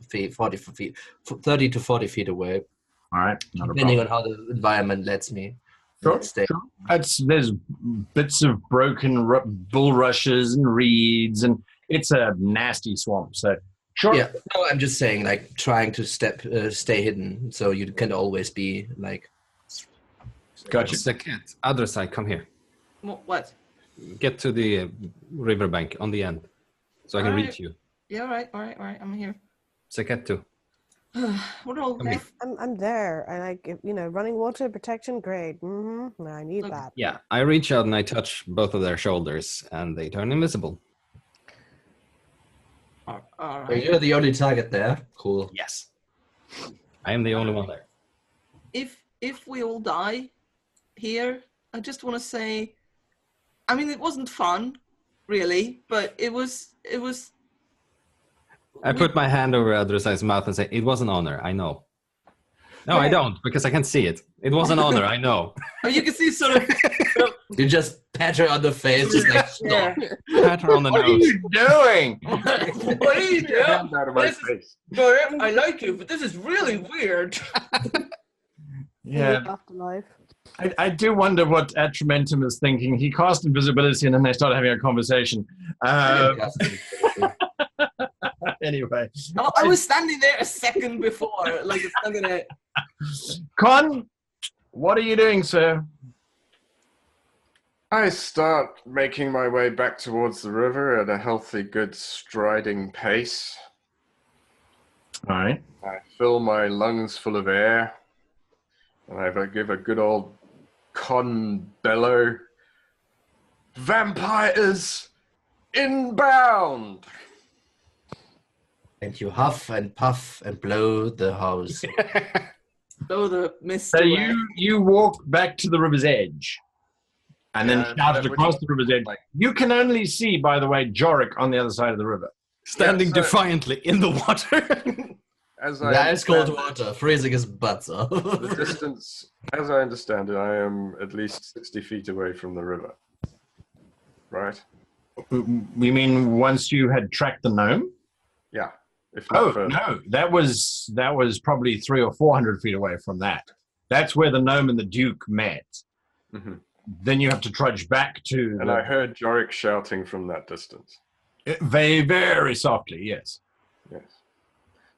feet, 40 feet, 30 to 40 feet away. All right, not a Depending problem. on how the environment lets me Sure, stay. sure. There's bits of broken bulrushes and reeds, and it's a nasty swamp. So, sure. Yeah, no, I'm just saying, like, trying to stay hidden, so you can always be, like... Gotcha. Sekhet, other side, come here. What? Get to the riverbank on the end so I can Alright. reach you. Yeah, all right. I'm here. Sekhet too. What all? Come here. I'm there. I like, running water, protection, great. I need Look. that. Yeah, I reach out and I touch both of their shoulders and they turn invisible. All So right. you're the only target there. Cool. Yes. I am the only one there. If we all die here, I just want to say, I mean, it wasn't fun, really, but it was. I put my hand over Adresai's mouth and say, it was an honor, I know. No, I don't, because I can see it. It was an honor, I know. Oh, you can see sort of. You just pat her on the face, just like, stop. Pat her on the What are nose. you doing? What are you doing? Hand out of my This is- face. Jorek, I like you, but this is really weird. Yeah, Afterlife. I do wonder what Atramentum is thinking. He cast invisibility and then they started having a conversation. Anyway. No, I was standing there a second before. Like, it's not gonna. Con, what are you doing, sir? I start making my way back towards the river at a healthy, good striding pace. All right. I fill my lungs full of air, and I give a good old con bellow. Vampires inbound! And you huff and puff and blow the hose. Blow the mist. So away. you walk back to the river's edge and then Yeah, shouted that across would- the river's edge. You can only see, by the way, Jorek on the other side of the river. Standing Yeah, so- defiantly in the water. As The I ice cold understand water, freezing his butts off. the distance, as I understand it, I am at least 60 feet away from the river. Right? You mean once you had tracked the gnome? Yeah. If not Oh further. no, that was probably 300 or 400 feet away from that. That's where the gnome and the Duke met. Mhm. Then you have to trudge back to. And I heard Jorek shouting from that distance. Very, very softly. Yes. Yes.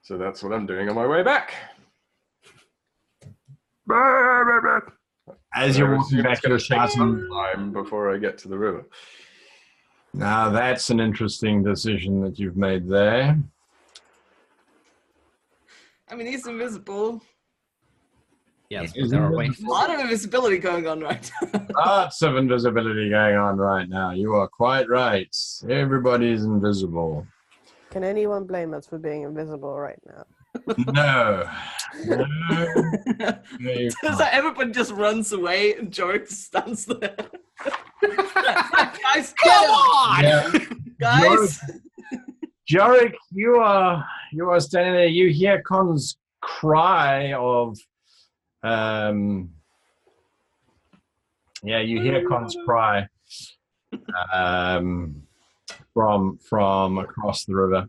So that's what I'm doing on my way back. As you're I walking assume back, it's you're gonna take some shouting. time before I get to the river. Now that's an interesting decision that you've made there. I mean, he's invisible. Yes, Is but there are invisible. waves. A lot of invisibility going on right now. Lots of invisibility going on right now. You are quite right. Everybody's invisible. Can anyone blame us for being invisible right now? No. No. You So can't. everybody just runs away and Jorek just stands there. Guys, Come on! Yeah. guys. Jorek, you are standing there. You hear Con's cry of, you hear Con's cry from across the river,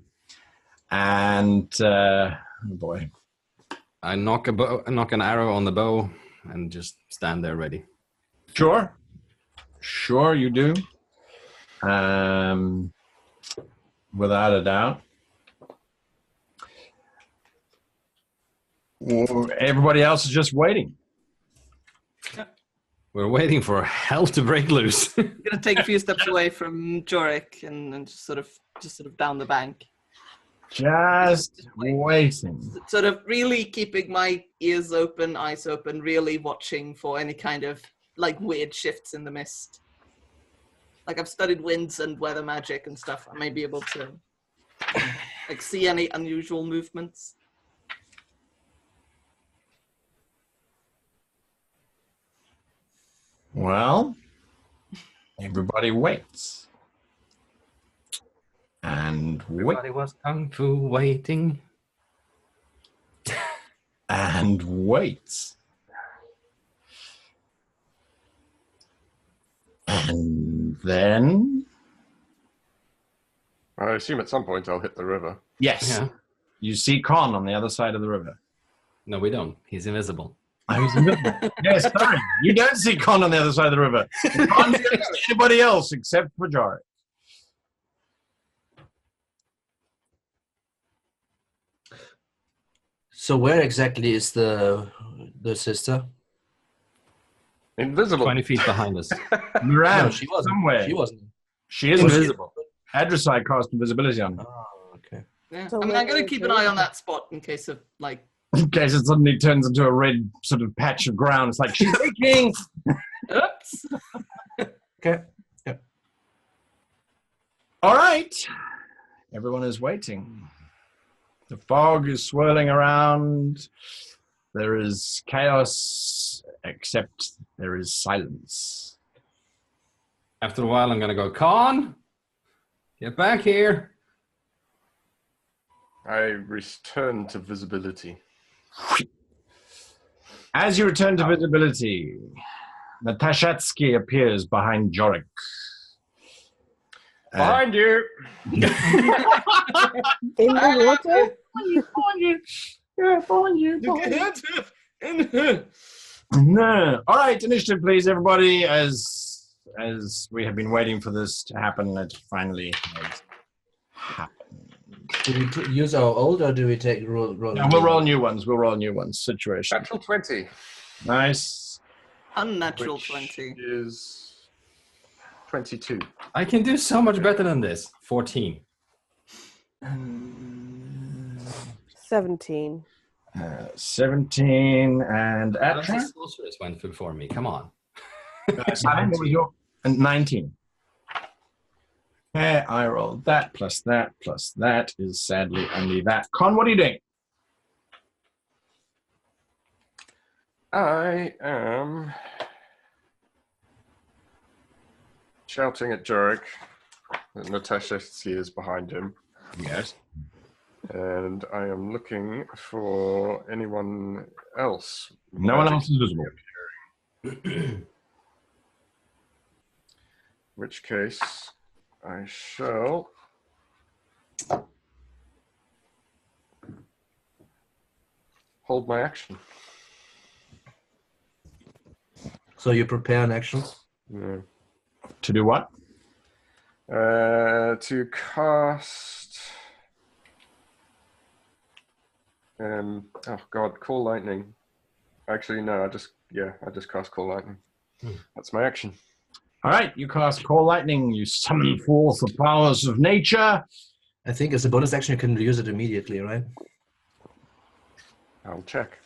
and oh boy, I knock an arrow on the bow and just stand there ready. sure, you do, without a doubt. Everybody else is just waiting. We're waiting for hell to break loose. I'm gonna take a few steps away from Jorek and just sort of down the bank. Just waiting. Sort of really keeping my ears open, eyes open, really watching for any kind of like weird shifts in the mist. Like I've studied winds and weather magic and stuff. I may be able to like see any unusual movements. Well, everybody waits. And wait. Everybody was kung fu waiting. And waits. And then, I assume at some point I'll hit the river. yes, Yeah. you see Con on the other side of the river. No, we don't. He's invisible. Oh, he's invisible. Yes, sorry. You don't see Con on the other side of the river. Con doesn't see anybody else except for Jorek. So where exactly is the sister? Invisible. 20 feet behind us. Miran, No, she wasn't. somewhere. She wasn't. She is invisible. Adricide cast invisibility on her. Oh, okay. Yeah. So I mean, I'm where gonna is keep it? an eye on that spot in case of like. In case it suddenly turns into a red sort of patch of ground. It's like, she's leaking! Oops. Okay. All right. Everyone is waiting. The fog is swirling around. There is chaos, except there is silence. After a while, I'm going to go, Con, get back here. I return to visibility. As you return to visibility, Natashatsky appears behind Jorek. Behind you! In the water? No. All right, initiative, please, everybody. As we have been waiting for this to happen, it finally has happened. Do we use our old or do we take roll? No, we'll roll new ones. We'll roll new ones. Situation. Natural 20. Nice. Unnatural Which 20. is 22. I can do so much better than this. 14. 17. 17 and That's Atra? the sorceress went before me. Come on. Simon, what was your 19? Okay, I rolled that plus that plus that is sadly only that. Con, what are you doing? I am shouting at Jorek. Natasha is behind him. Yes. And I am looking for anyone else. No one else is visible. In which case, I shall hold my action. So you prepare an action? Yeah. To do what? To cast. Oh God, Call Lightning. Actually, no. I just cast Call Lightning. That's my action. All right, you cast Call Lightning. You summon forth the powers of nature. I think as a bonus action you can use it immediately, right? I'll check.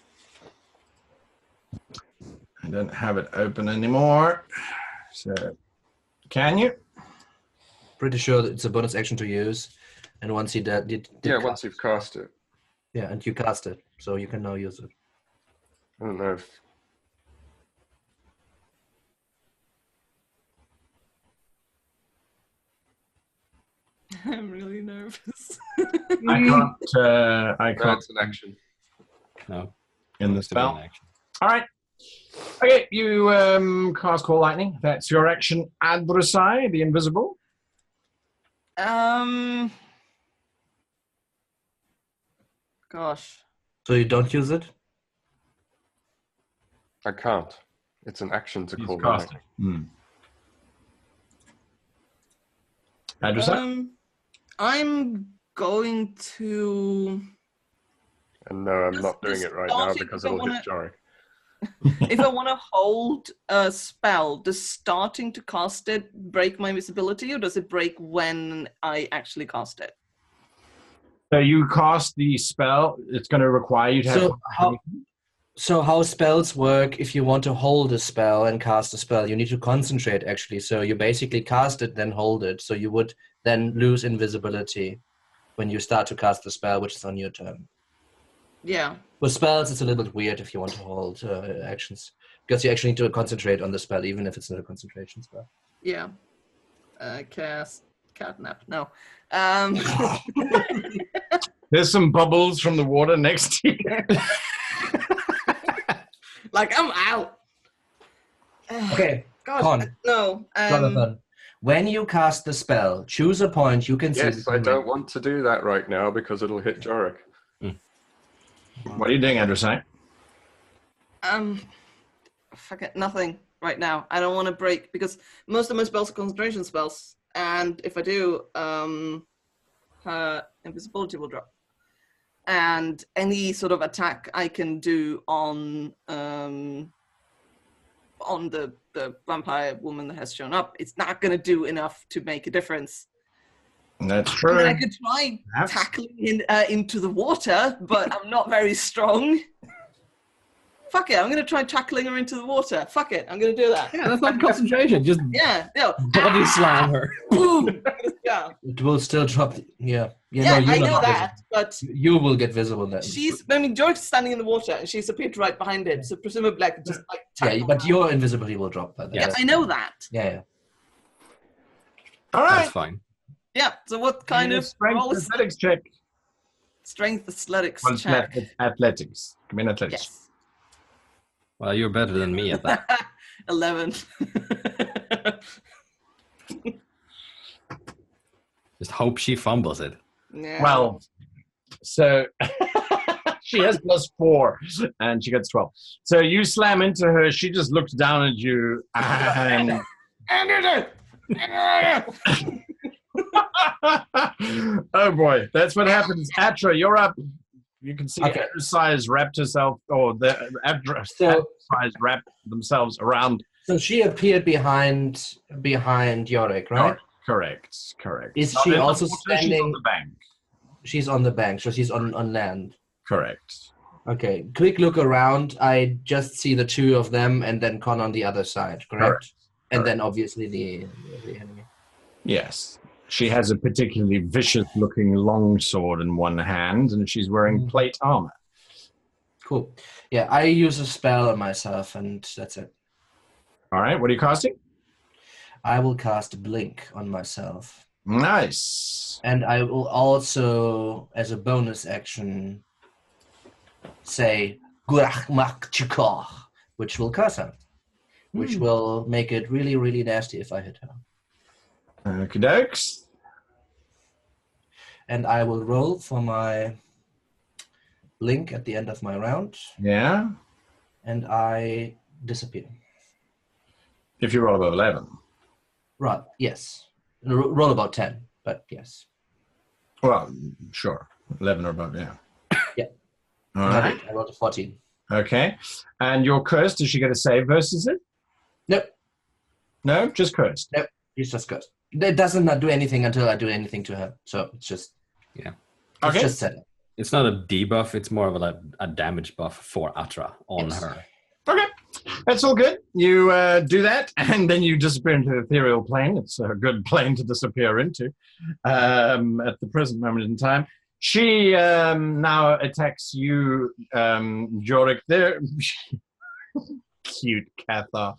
I don't have it open anymore. So, can you? Pretty sure that it's a bonus action to use. And once you did once you've cast it. Yeah, and you cast it, so you can now use it. I don't know if... I'm really nervous. I can't. I No, can't it's an action. No. in the Looks to be an spell. action. All right. Okay, you cast Call Lightning. That's your action. Adversary, the invisible. Gosh. So you don't use it? I can't. It's an action to He's call casting. Adversary. I'm going to. And no, I'm not doing it right now starting because to it'll wanna- hit Jorek. If I want to hold a spell, does starting to cast it break my invisibility, or does it break when I actually cast it? So you cast the spell. It's going to require you to have. So how spells work, if you want to hold a spell and cast a spell, you need to concentrate, actually. So you basically cast it, then hold it. So you would then lose invisibility when you start to cast the spell, which is on your turn. Yeah. With spells, it's a little bit weird if you want to hold actions, because you actually need to concentrate on the spell, even if it's not a concentration spell. Yeah. Cast catnap. No. There's some bubbles from the water next to you. Like, I'm out. Okay, Gosh, Con. no. Jonathan, when you cast the spell, choose a point you can see. Yes, I don't want to do that right now because it'll hit Jorek. What are you doing, Adversary? Fuck it, nothing right now. I don't want to break, because most of my spells are concentration spells, and if I do, her invisibility will drop. And any sort of attack I can do on the vampire woman that has shown up, it's not going to do enough to make a difference. That's I true. mean, I could try tackling into the water, but I'm not very strong. Fuck it, I'm going to try tackling her into the water. Fuck it, I'm going to do that. Yeah, that's not concentration. Just Yeah, body slam her. boom. Yeah, It will still drop. Yeah, yeah, no, I you're know not that, but visible. You will get visible then. Joy's standing in the water, and she's appeared right behind him, so presumably I could just, like, Yeah, tackle but her. your invisibility will drop by then. Yeah, I know that. Yeah. All right. That's fine. Yeah, so what kind of strength roll is athletics check? strength athletics Well, it's check? athletics. Give me an athletics. Yes. Well, you're better than me at that. 11. Just hope she fumbles it. Yeah. Well, so she has +4, and she gets 12. So you slam into her. She just looks down at you, and oh boy, that's what happens. Atra, you're up. You can see Okay. Adversary has wrapped herself, or the Adversary has wrapped themselves around. So she appeared behind Jorek, right? Correct. Is Not she in the also water, she's on standing? the bank? She's on the bank, so she's on land. Correct. Okay, quick look around. I just see the two of them, and then Con on the other side, correct? And then obviously the enemy. Yes. She has a particularly vicious-looking long sword in one hand, and she's wearing plate armor. Cool. Yeah, I use a spell on myself, and that's it. All right, what are you casting? I will cast Blink on myself. Nice. And I will also, as a bonus action, say Gurach Mak Chikor, which will curse her. Which will make it really, really nasty if I hit her. Okie dokes. And I will roll for my Blink at the end of my round, Yeah. and I disappear. If you roll above 11. Right, yes. Roll about 10, but yes. Well, sure. 11 or above, yeah. Yeah. All right. I rolled a 14. Okay. And your curse, does she get a save versus it? Nope. No, just cursed. Nope. He's just cursed. It doesn't not do anything until I do anything to her. So it's just Yeah. It's Okay. just set up. It's not a debuff, it's more of a damage buff for Atra on Yes. her. Okay. That's all good. You do that, and then you disappear into the ethereal plane. It's a good plane to disappear into at the present moment in time. She now attacks you, Jorek. There, cute Catha.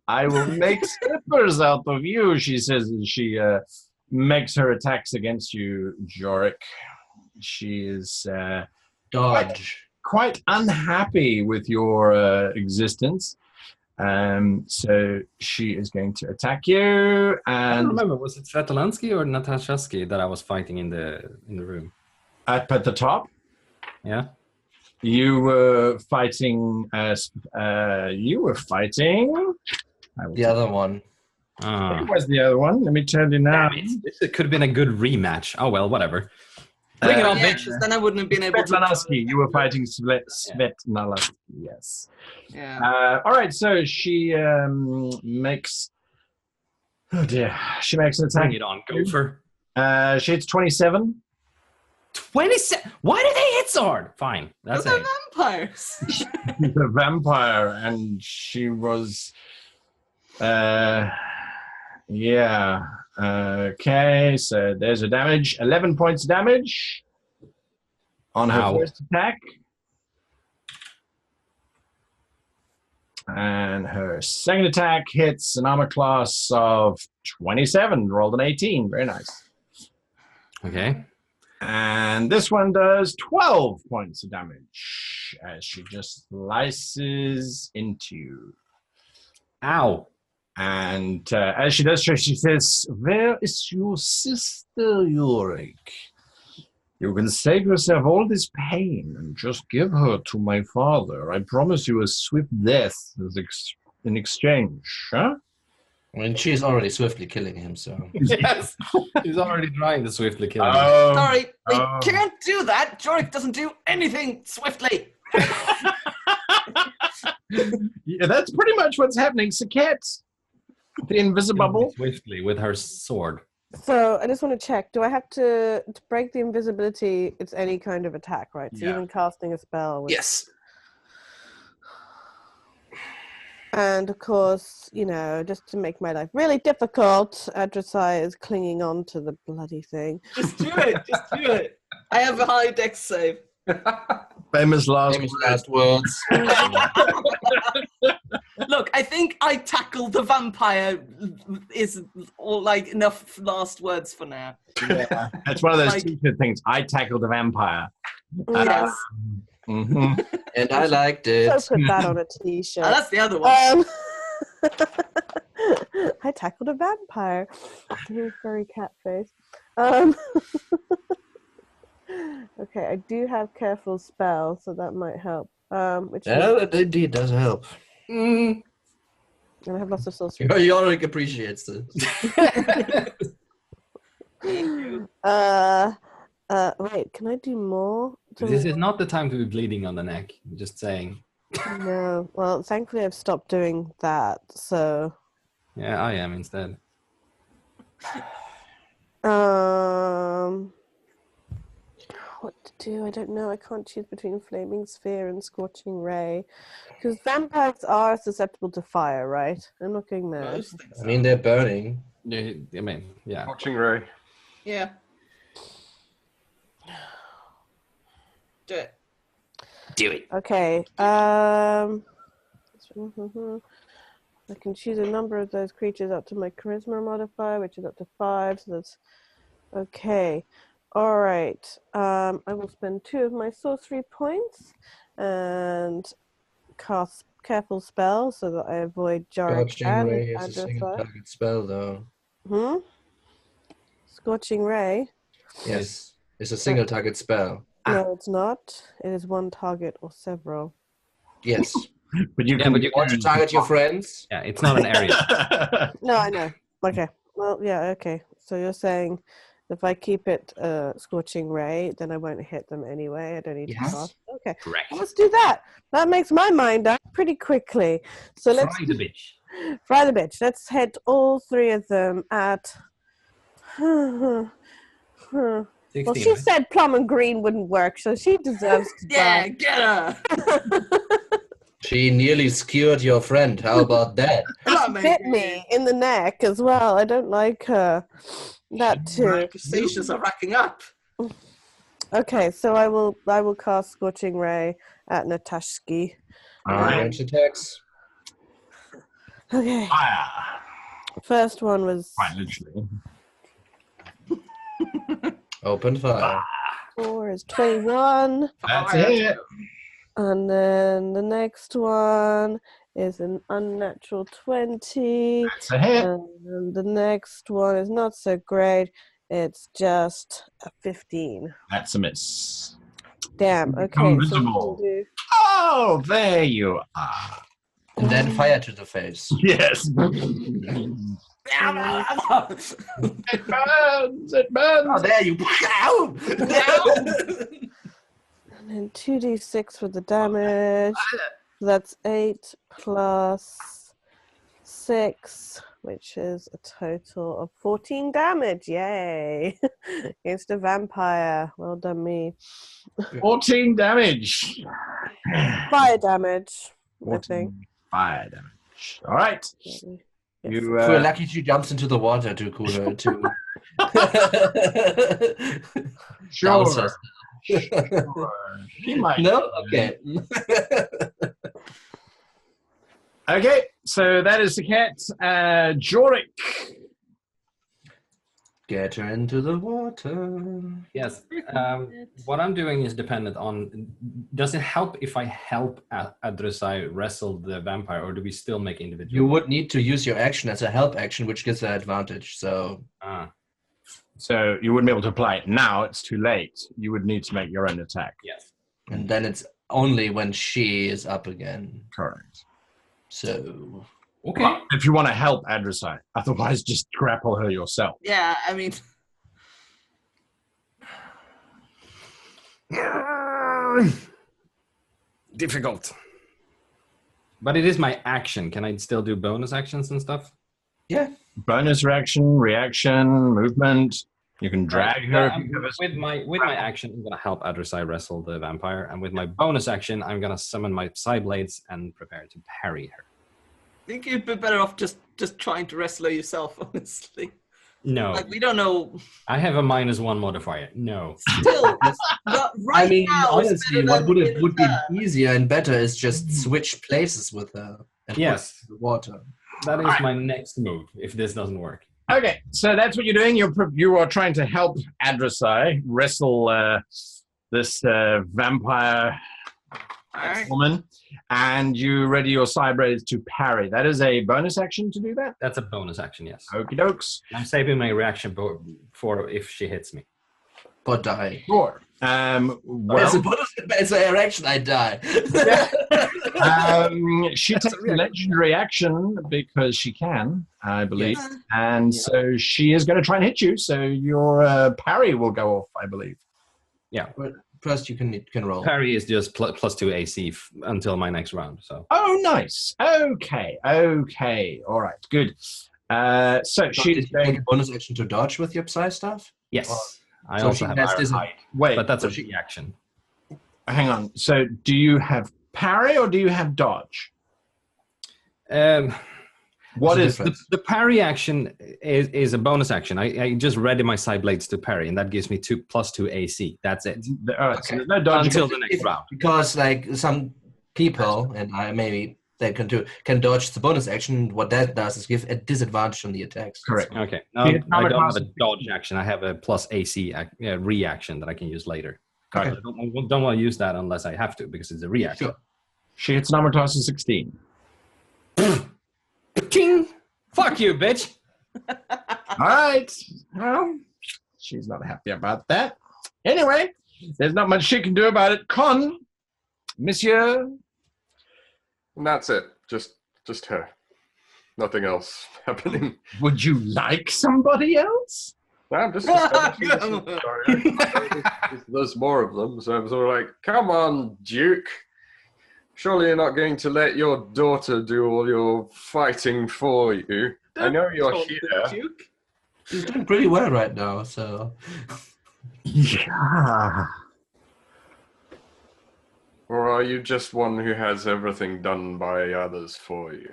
I will make slippers out of you, she says, as she makes her attacks against you, Jorek. She is Dodge. quite unhappy with your existence. So she is going to attack you. I don't And remember, was it Svetolansky or Natashevsky that I was fighting in the room? up at the top, Yeah. you were fighting. You were fighting. The other one. Who was the other one? Let me tell you now. It could have been a good rematch. Oh well, whatever. Bring it on, Yeah, bitch. 'cause then I wouldn't have been able to. Svetlansky. You were fighting Svetlansky. Yes. Yeah. All right. So she makes. Oh dear. She makes an attack. Bring it on, Gopher. She hits 27. 27. Why do they hit so hard? Fine. That's They're it. vampires. She's a vampire, and she was. Yeah. Okay, so there's a damage. 11 points of damage on her Ow. first attack. And her second attack hits an armor class of 27. Rolled an 18. Very nice. Okay. And this one does 12 points of damage as she just slices into you. Ow. And as she does so, she says, "Where is your sister, Jorek? You can save yourself all this pain and just give her to my father. I promise you a swift death in exchange." Huh? I mean, she's already swiftly killing him, so. Yes. He's already trying to swiftly kill him. Sorry, we Oh. can't do that. Jorek doesn't do anything swiftly. Yeah, that's pretty much what's happening. Sekhet, the invisible. Swiftly with her sword. So I just want to check. Do I have to break the invisibility? It's any kind of attack, right? So Yeah. even casting a spell. Yes. And of course, you know, just to make my life really difficult, Adressai is clinging on to the bloody thing. Just do it. Just do it. I have a high dex save. Famous last Famous word. last words. Look, I think I tackle the vampire is all like enough last words for now. Yeah, it's one of those Like- t-shirt things. I tackled the vampire. Yes. Mhm. And I liked it. So put that on a t-shirt. Oh, that's the other one. I tackled a vampire. Furry cat face. Okay, I do have careful spell, so that might help. Which Yeah, is, that indeed does help. and I have lots of sorcery. Yorick appreciates this. Wait, can I do more? This is not the time to be bleeding on the neck. I'm just saying. No. Well, thankfully I've stopped doing that. So, Yeah, I am instead. what to do? I don't know. I can't choose between Flaming Sphere and Scorching Ray, because vampires are susceptible to fire, right? I'm not getting mad. Most things I mean, they're burning. Yeah, I mean, yeah. Watching Ray. Yeah. Do it. Do it. Okay. I can choose a number of those creatures up to my charisma modifier, which is up to 5. So that's okay. All right. I will spend 2 of my sorcery points and cast careful spell so that I avoid Jorek Scorching and Ray is a single Adressai. target spell, though. Scorching Ray. Yes, it's a single target spell. No, it's not. It is one target or several. Yes. But you Yeah, can but you Want to target your friends? Yeah, it's not an area. No, I know. Okay. Well, yeah, okay. So you're saying if I keep it Scorching Ray, then I won't hit them anyway. I don't need Yes. to cast. Okay. Correct. Let's do that. That makes my mind up pretty quickly. So let's Fry the bitch. fry the bitch. Let's hit all 3 of them at. Well, 16, she right? said plum and green wouldn't work, so she deserves to Yeah, die. get her. She nearly skewered your friend. How about that? Ah, Bit me in the neck as well. I don't like her. That too. Accusations are racking up. Okay, so I will cast Scorching Ray at Natashki. All right. Range attacks. Okay. Fire. First one was Quite literally. Open fire. 4 is 21. That's Fire. it. And then the next one is an unnatural 20. That's a hit. And the next one is not so great. It's just a 15. That's a miss. Damn. Become Okay. So we visible. can do Oh, there you are. And then fire to the face. Yes. It burns. It burns. Oh, there you. Ow! and then 2d6 for the damage. So that's 8 plus 6, which is a total of 14 damage. Yay! Against a vampire. Well done, me. 14 damage. Fire damage, I 14 think. fire damage. All right. Yes. You, We're lucky she jumps into the water to cool her too. sure. Douse us. Sure. She might. No? Okay. Okay, so that is Sekhet. Jorek. Get her into the water. Yes. What I'm doing is dependent on. Does it help if I help Adresai wrestle the vampire, or do we still make individual? You would need to use your action as a help action, which gives her advantage. So So you wouldn't be able to apply it now. It's too late. You would need to make your own attack. Yes. and then it's only when she is up again. Correct. So Okay. Well, if you want to help Adresai, otherwise just grapple her yourself. Yeah, I mean, Difficult. But it is my action. Can I still do bonus actions and stuff? yeah, Bonus reaction, movement. You can drag her. If you have a- With my action, I'm gonna help Adresai wrestle the vampire, and with my bonus action, I'm gonna summon my Psy Blades and prepare to parry her. I think you'd be better off just trying to wrestle her yourself, honestly. No, Like, we don't know. I have a -1 modifier. No. Still, but right I mean, now, it's honestly, better what than would be her. easier and better is just switch places with her and put Yes. her in the water. That is Alright. my next move if this doesn't work. Okay, so that's what you're doing. You are trying to help Adresai wrestle this vampire Alright. woman, and you ready your Cybrades to parry. That is a bonus action to do that. That's a bonus action, yes. Okie dokes. I'm saving my reaction for if she hits me. Or die. Sure. Well, It's a reaction, I die. she takes a legendary action because she can, I believe. Yes. And so she is going to try and hit you. So your parry will go off, I believe. Yeah. First, you can roll. Parry is just +2 AC until my next round. So Oh, nice. Okay. All right. Good. So So she's did you take going. a bonus action to dodge with your psi stuff? yes, I So also she have has Iron this- Hide, Wait, but that's a so she- reaction. hang on. So do you have parry or do you have dodge? What the is difference? The parry action is a bonus action. I just ready my side blades to parry, and that gives me +2 AC. That's it. all right, so Okay. there's no dodge. Until the next round. Because like some people, and I maybe they can dodge the bonus action. What that does is give a disadvantage on the attacks. Correct. Okay. No, Yeah, I don't have a class- dodge action. I have a +AC reaction that I can use later. Okay. I don't want to use that unless I have to because it's a reaction. Sure. She hits number class of 16. Ting! Fuck you, bitch! All right. Well, she's not happy about that. Anyway, there's not much she can do about it. Con, monsieur. And that's it. Just her. Nothing else happening. Would you like somebody else? No, I'm just establishing this story. There's more of them, so I'm sort of like, come on, Duke. Surely you're not going to let your daughter do all your fighting for you. I know you're Talk to here. Duke. She's doing pretty well right now, so Yeah. Or are you just one who has everything done by others for you?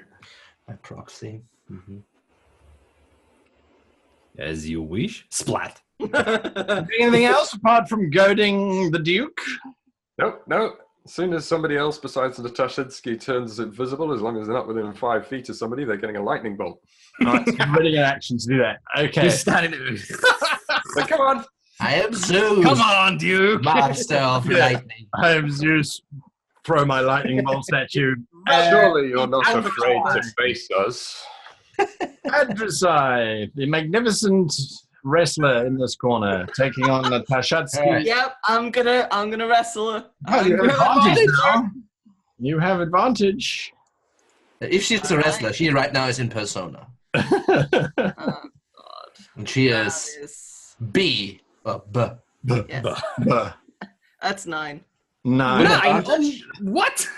My proxy. Mm-hmm. As you wish. Splat. Anything else apart from goading the Duke? Nope. As soon as somebody else besides the Tashinsky turns invisible, as long as they're not within 5 feet of somebody, they're getting a lightning bolt. All right, so you're ready in action to do that. Okay. He's standing there. But come on! I am Zeus. Come on, Duke. Master of Yeah. lightning. I am Zeus. Throw my lightning bolts at you. Surely you're not and afraid the to face us. Adversai, the magnificent wrestler in this corner, taking on the Tashatsky. Right. Yep, I'm gonna wrestle her. Oh, you have advantage now. You have advantage. If she's a wrestler, she right now is in persona. Oh, God. And she That is is- B. B. Yes, Buh. that's 9. Nine. What?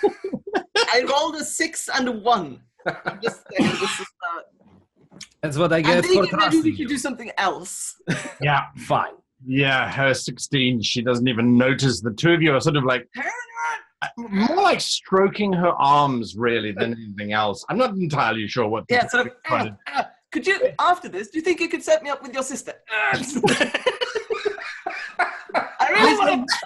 I rolled a 6 and a 1. I'm just saying, this is That's what I I'm get for thinking maybe we trusting should you. do something else. Yeah. Fine. Yeah, her 16, she doesn't even notice. The two of you are sort of like, more like stroking her arms, really, than anything else. I'm not entirely sure what. Yeah, sort of. Could you, after this, do you think you could set me up with your sister? I really want to.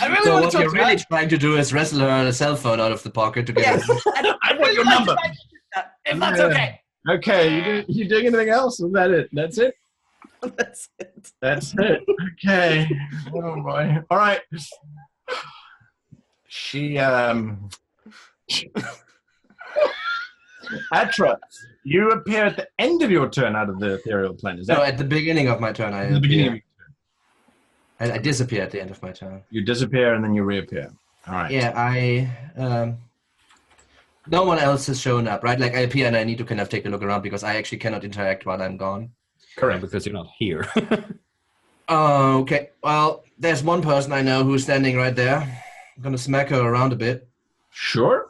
I really So want what to talk you're to really her. trying to do is wrestle her a cell phone out of the pocket to get Yes, her. I want your really like number. to make sister, if that's Yeah. okay. Okay, you doing anything else? Is that it? That's it? That's it. That's it. Okay. Oh boy. All right. She Atra, you appear at the end of your turn out of the ethereal plane. Is that No, at the beginning of my turn, I at the beginning of appear. your turn? I disappear at the end of my turn. You disappear and then you reappear. All right. Yeah, no one else has shown up, right? Like I appear and I need to kind of take a look around because I actually cannot interact while I'm gone. Correct, because you're not here. Okay, well, there's one person I know who's standing right there. I'm gonna smack her around a bit. Sure.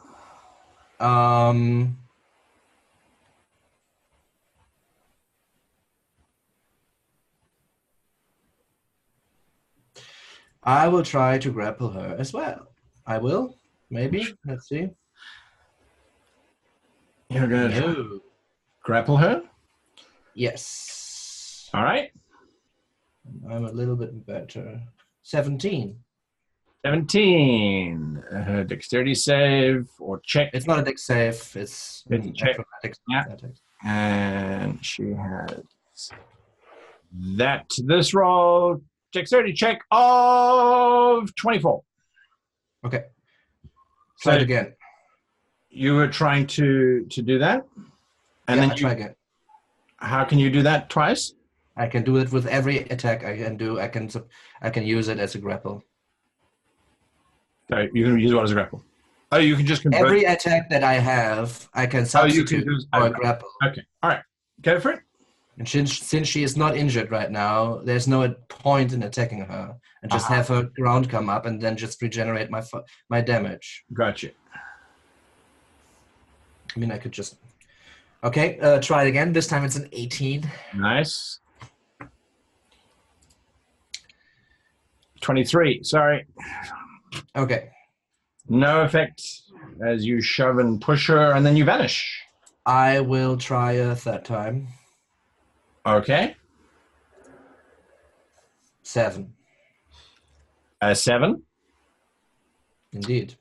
I will try to grapple her as well. I will, maybe. Let's see. You're going to No. grapple her. Yes. All right. I'm a little bit better. 17. 17. Dexterity save or check. It's not a dex save. It's It's a check. acrobatics. Yeah. And she has that. This roll, dexterity check of 24. Okay. Try it again. You were trying to do that? And Yeah, then I try again. How can you do that twice? I can do it with every attack I can do. I can use it as a grapple. Sorry, you can use what as a grapple? Oh, you can just convert. Every attack that I have, I can substitute use- for a grapple. Okay, all right. Go for it. And since she is not injured right now, there's no point in attacking her. And just have her ground come up and then just regenerate my damage. Gotcha. I mean, I could just... Okay, try it again. This time it's an 18. Nice. 23, sorry. Okay. No effect as you shove and push her, and then you vanish. I will try a third time. Okay. 7. 7. Indeed.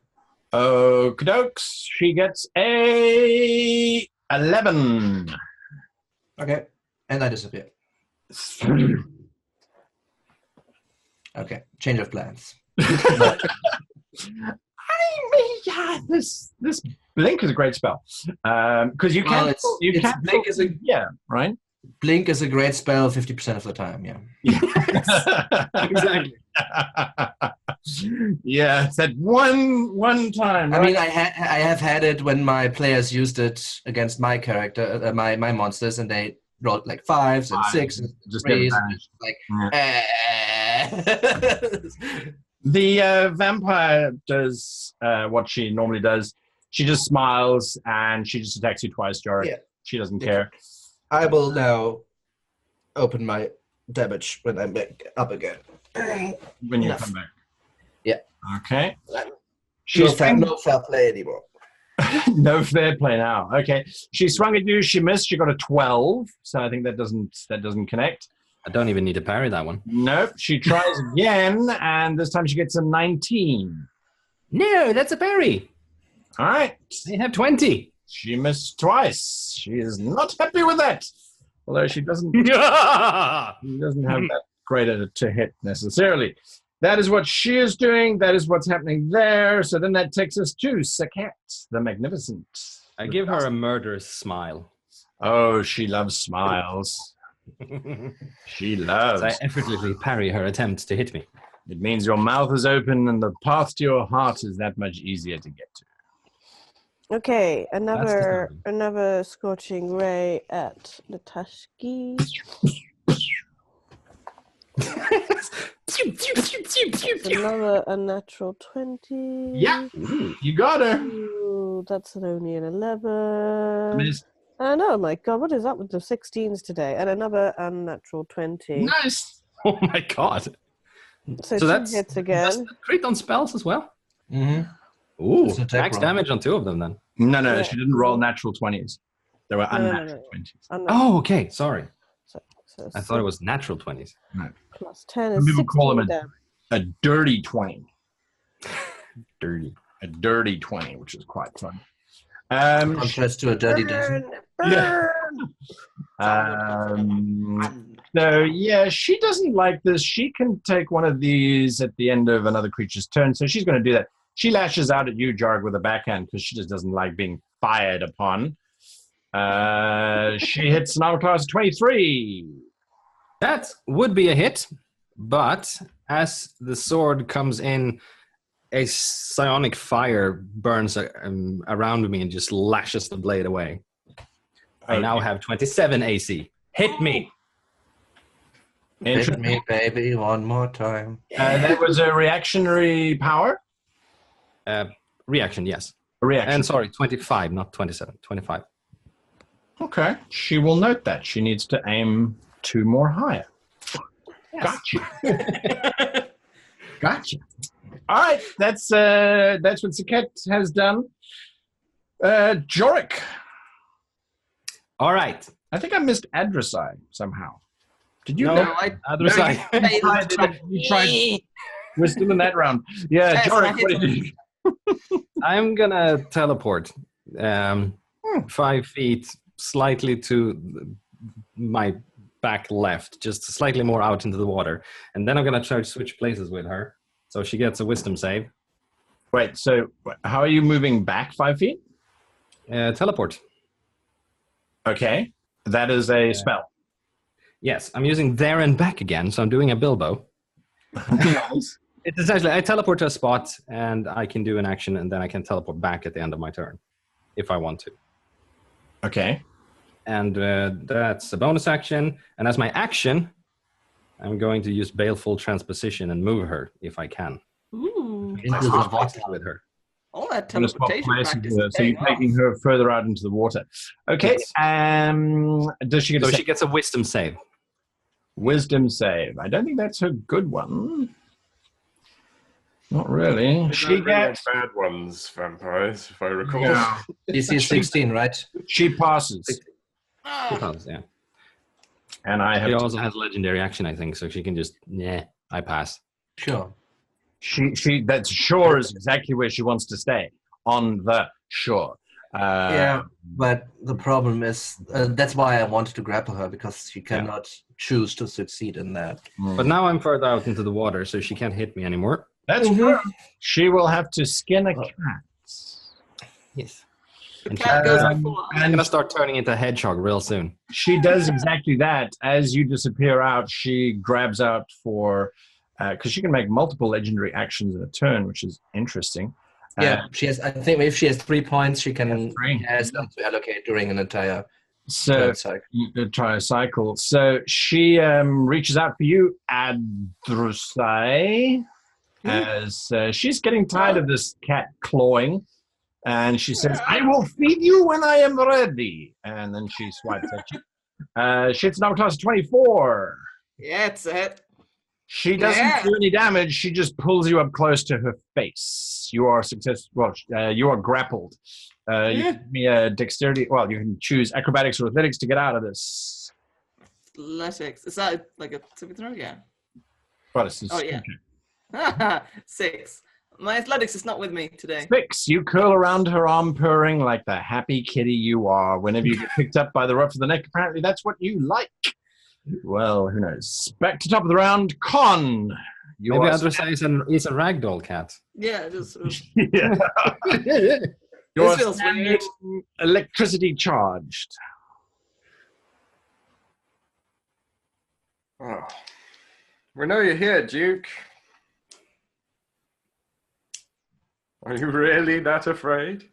Okey-dokes. She gets a 11. Okay. And I disappear. Okay. Change of plans. Yeah, this blink is a great spell because you Well, can blink is a right. Blink is a great spell 50% of the time, yeah. Exactly. Yeah, it's that one time. I right? mean, I have had it when my players used it against my character, my monsters, and they rolled like 5s and 6s and just 3s. like the vampire does what she normally does. She just smiles and she just attacks you twice, Jorek. Yeah. She doesn't care. I will now open my damage when I'm back up again. When you Enough. come back. Okay. No She's fair play anymore. no fair play now. Okay. She swung at you. She missed. She got a 12. So I think that doesn't connect. I don't even need to parry that one. Nope. She tries again, and this time she gets a 19. No, that's a parry. All right. I have 20. She missed twice. She is not happy with that. Although she doesn't have that great to hit necessarily. That is what she is doing. That is what's happening there. So then that takes us to Sekhet, the Magnificent. I give her a murderous smile. Oh, she loves smiles. She loves. So I effortlessly parry her attempt to hit me. It means your mouth is open and the path to your heart is that much easier to get to. Okay, another scorching ray at Natashki. Another unnatural 20. Yeah, you got her. Ooh, that's only an 11. Miss. Oh my god, what is up with the 16s today? And another unnatural 20. Nice. Oh my god. So that's she hits again. That's crit on spells as well? Mm-hmm. Ooh, It's an attack max roll. damage on 2 of them then. No, Yeah. she didn't roll natural 20s. They were unnatural 20s. Oh, okay, sorry. So I thought it was natural 20s. plus 10 Some is people call 16 them damage. a dirty 20. Dirty. A dirty 20, which is quite fun. Contrast to a dirty dozen. So, yeah, she doesn't like this. She can take one of these at the end of another creature's turn, so she's going to do that. She lashes out at you, Jorek, with a backhand because she just doesn't like being fired upon. She hits an armor class of 23. That would be a hit, but as the sword comes in, a psionic fire burns around me and just lashes the blade away. I now have 27 AC. Hit me! Hit me, baby, one more time. That was a reactionary power? Reaction, yes. A reaction. And sorry, 25, not 27. 25. Okay. She will note that. She needs to aim 2 more higher. Yes. Gotcha. Gotcha. All right. That's what Sekhet has done. Jorek. All right. I think I missed Adressai somehow. Did you? No, know? other side. You tried. We're still in that round. Yeah, Yes, Jorek, I what did you do? I'm gonna teleport 5 feet slightly to my back left, just slightly more out into the water. And then I'm gonna try to switch places with her. So she gets a wisdom save. Wait, so how are you moving back 5 feet? Teleport. Okay. That is a spell. Yes, I'm using there and back again, so I'm doing a Bilbo. Nice. It's essentially, I teleport to a spot, and I can do an action, and then I can teleport back at the end of my turn, if I want to. Okay. And that's a bonus action. And as my action, I'm going to use Baleful Transposition and move her, if I can. Ooh, Into the water. With her. all that I'm gonna swap teleportation places practice. with her, so you're taking her further out into the water. Okay. Does she get So a she gets a wisdom save. wisdom save? I don't think that's a good one. Not really. She She gets. bad ones, vampires, if I recall. Yeah. DC is 16, right? She passes, Yeah. and I She have. also has legendary action, I think, so she can just, I pass. Sure. She. That shore is exactly where she wants to stay, on the shore. Yeah, but the problem is that's why I wanted to grapple her, because she cannot choose to succeed in that. But now I'm further out into the water, so she can't hit me anymore. That's true. She will have to skin a cat. Yes. The And cat goes Um, full on. I'm going to start turning into a hedgehog real soon. She does exactly that. As you disappear out, she grabs out for, because she can make multiple legendary actions in a turn, which is interesting. Yeah, she has. I think if she has 3 points, she can Three. has them to allocate during an entire So turn cycle. you try a cycle. So she reaches out for you, Adressai, as she's getting tired of this cat clawing, and she says, "I will feed you when I am ready." And then she swipes at you. She hits an armor class of 24. Yeah, it's it. She doesn't do any damage. She just pulls you up close to her face. You are you are grappled. You can give me a dexterity. Well, you can choose acrobatics or athletics to get out of this. Athletics. Is that like a saving throw? Yeah. Well, this is, Oh, yeah. 6. My athletics is not with me today. 6. You curl around her arm, purring like the happy kitty you are. Whenever you get picked up by the ruff of the neck, apparently that's what you like. Well, who knows? Back to top of the round. Con. Maybe Andrew says it's a ragdoll cat. Yeah, just sort of. Yeah. You're This feels weird. electricity charged. Oh. We know you're here, Duke. Are you really that afraid?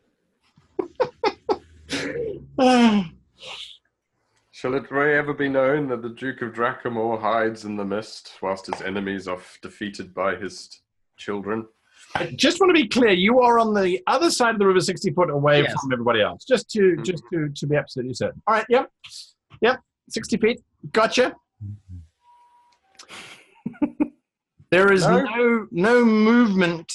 Shall it ever be known that the Duke of Drakenmoore hides in the mist whilst his enemies are defeated by his children? I just want to be clear, you are on the other side of the river 60 foot away Yes. from everybody else. Just to be absolutely certain. All right, yep. 60 feet. Gotcha. There is no movement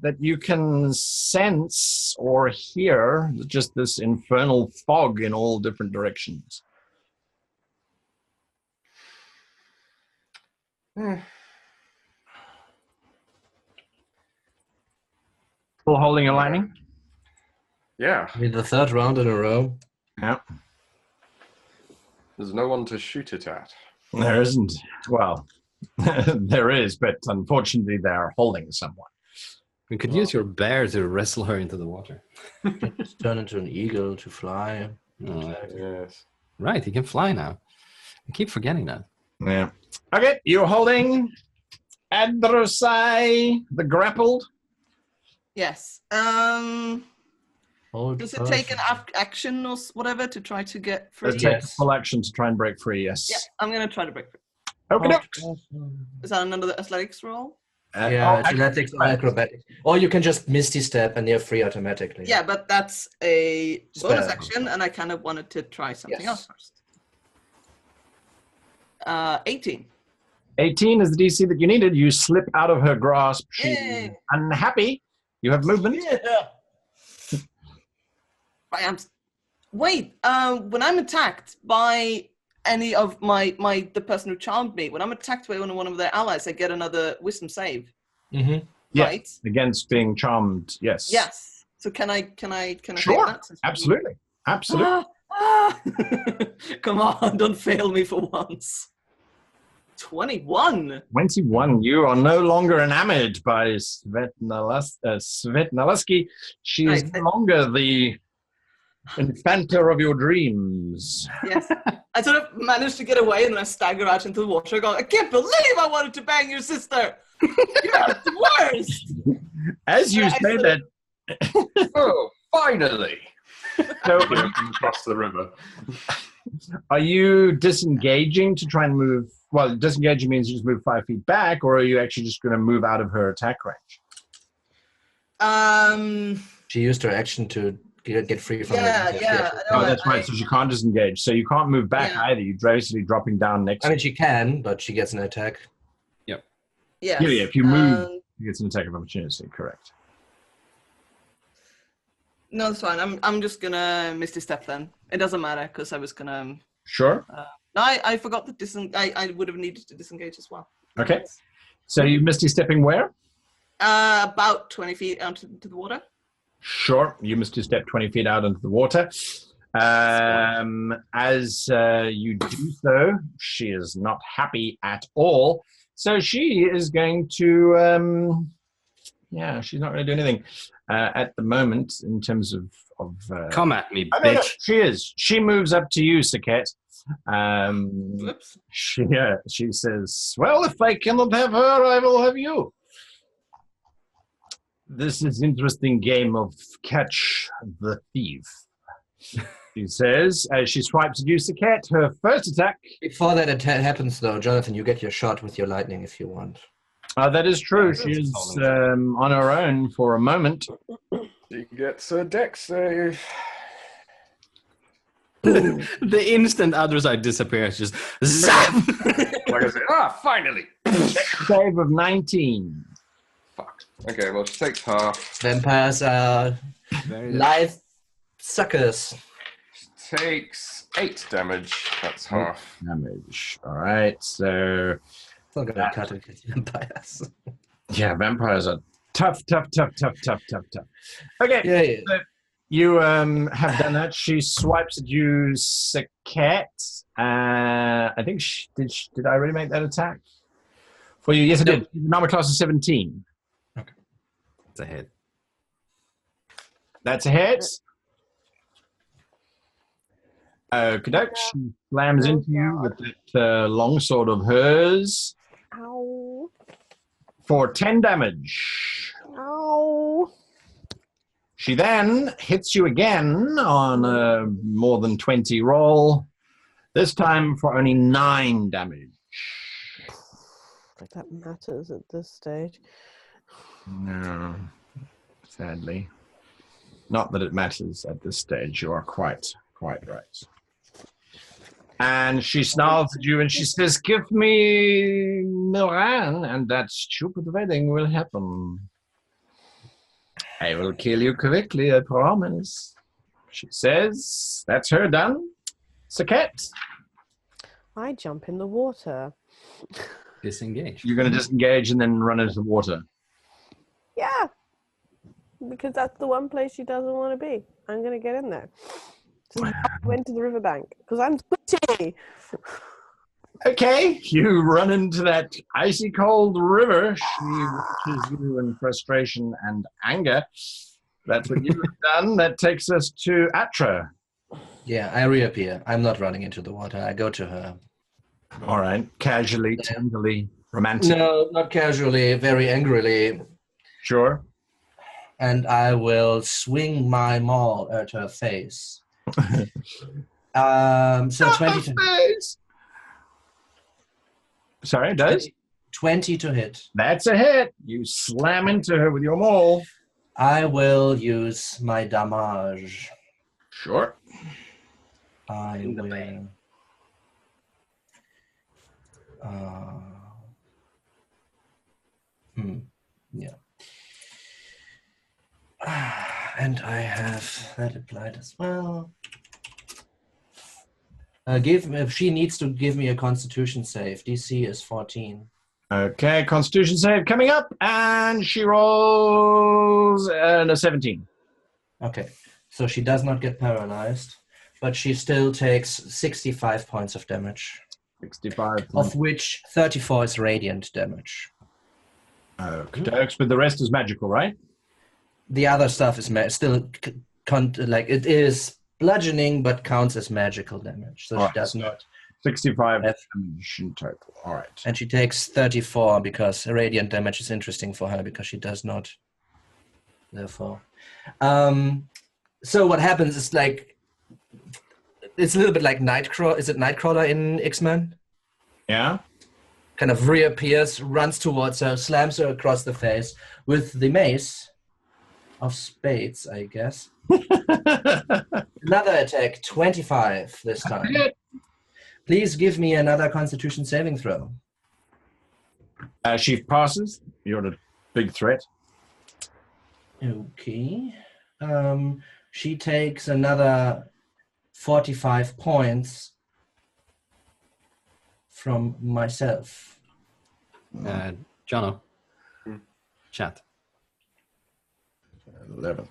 that you can sense or hear, just this infernal fog in all different directions. Still holding your lightning? Yeah, I mean, the 3rd round in a row. Yeah. there's no one to shoot it at. There isn't. Well, there is, but unfortunately they're holding someone. We could use your bear to wrestle her into the water. Just turn into an eagle to fly. Oh, Yes. right, he can fly now. I keep forgetting that. Yeah. Okay, you're holding Adrosai, the grappled. Yes. Hold Does it first. take an action or whatever to try to get free? Let's take a Yes. full action to try and break free, yes. Yeah, I'm gonna try to break free. Okay, Is that another athletics roll? Yeah, athletics or acrobatics. Or you can just Misty Step and you're free automatically. Yeah, but that's a bonus Spell. action, and I kind of wanted to try something Yes. else first. 18. 18 is the DC that you needed. You slip out of her grasp. She's Yay. unhappy. You have movement. I am. Wait. When I'm attacked by any of the person who charmed me, when I'm attacked by one of their allies, I get another wisdom save. Mm-hmm. Yeah. Right. Against being charmed, yes. Yes. So can I Sure. take that? Absolutely. Absolutely. Come on, don't fail me for once. 21. 21. You are no longer enamored by Svetnalusky. She is Right. no longer the infanta of your dreams. Yes. I sort of managed to get away and then I stagger out into the water going, I can't believe I wanted to bang your sister. You're the worst. As you I say sort that, Oh, finally! so Across the river. are you disengaging to try and move? Well, disengaging means you just move 5 feet back, or are you actually just going to move out of her attack range? She used her action to get free from Yeah, the yeah. Oh, that's right. So she can't disengage. So you can't move back Yeah. either. You're basically dropping down next. I mean, she can, but she gets an attack. Yes. Yeah, if you move, you get an attack of opportunity. Correct. No, that's fine. I'm just gonna Misty Step then. It doesn't matter because I was gonna. Sure. No, I forgot that I would have needed to disengage as well. Okay. So you Misty stepping where? About 20 feet out into the water. Sure. You Misty step 20 feet out into the water. As you do so, she is not happy at all. So she is going to, she's not going to do anything at the moment in terms of Come at me, I mean, bitch. she is. She moves up to you, Sekhet. Whoops. She says, well, if I cannot have her, I will have you. This is interesting game of catch the thief. She says, as she swipes at you, Sekhet, her first attack. Before that happens, though, Jonathan, you get your shot with your lightning if you want. That is true. Yeah, She's that's on her own for a moment. She gets a dex save. The instant other side disappears, just zap! Like I said, finally! Save of 19. Fuck. Okay, well, she takes half. Vampires are Very live suckers. She takes 8 damage. That's half. Damage. All right, so It's not gonna cut it with vampires. yeah, vampires are tough. Okay, Yeah. so you have done that. She swipes at you, Sekhet. I think did I already make that attack for you? Yes, I did. Armor class is 17. It's a hit. That's a hit. Kadosh, she slams into you with that longsword of hers Ow. for 10 damage. Ow. She then hits you again on a more than 20 roll, this time for only 9 damage. Like that matters at this stage. No, sadly. Not that it matters at this stage. You are quite right. And she snarls at you and she says, "Give me Miran, and that stupid wedding will happen. I will kill you quickly, I promise." She says, "That's her done." Sekhet, I jump in the water. Disengage. you're going to disengage and then run into the water. Yeah. Because that's the one place she doesn't want to be. I'm going to get in there. So I went to the riverbank because I'm squishy. Okay, you run into that icy cold river. She watches you in frustration and anger. That's what you've done. That takes us to Atra. Yeah, I reappear. I'm not running into the water. I go to her. All right, casually, tenderly, romantic. No, not casually, very angrily. Sure. And I will swing my maul at her face. So 20 to hit. Sorry, it does? 20 to hit. That's a hit. You slam into her with your maul. I will use my damage. Sure. I will. Yeah. And I have that applied as well. If she needs to give me a Constitution save. DC is 14. Okay, Constitution save coming up, and she rolls a 17. Okay, so she does not get paralyzed, but she still takes 65 points of damage. 65. Of which 34 is radiant damage. Okay, but the rest is magical, right? The other stuff is still it is bludgeoning, but counts as magical damage. So All she does not. 65 F. damage in total. All right. And she takes 34 because radiant damage is interesting for her because she does not. Therefore, so what happens is it's a little bit like Nightcrawler. Is it Nightcrawler in X-Men? Yeah. Kind of reappears, runs towards her, slams her across the face with the mace of spades, I guess. Another attack, 25 this time. Please give me another Constitution saving throw. She passes. You're a big threat. Okay. She takes another 45 points from myself. Jono. Chat. 11.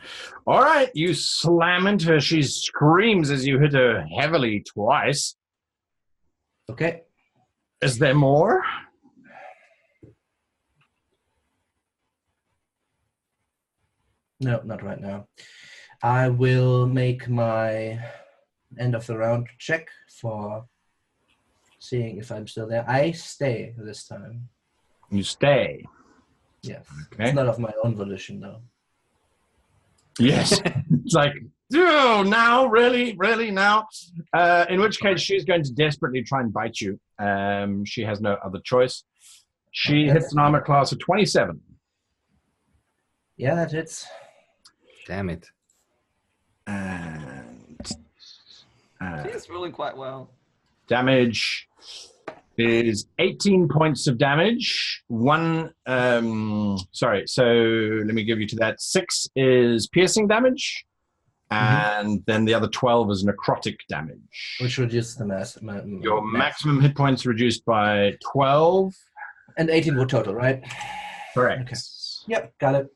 All right, you slam into her. She screams as you hit her heavily twice. Okay. Is there more? No, not right now. I will make my end of the round check for seeing if I'm still there. I stay this time. You stay. Yes. Okay. It's not of my own volition, though. Yes. It's like, oh, now? Really? Really now? In which case, she's going to desperately try and bite you. She has no other choice. She hits an armor class of 27. Yeah, that hits. Damn it. And She's rolling quite well. damage is 18 points of damage. Sorry, so let me give you to that. 6 is piercing damage, and then the other 12 is necrotic damage. Which reduces the Your maximum hit points reduced by 12. And 18 would total, right? Correct. Okay. Yep, got it.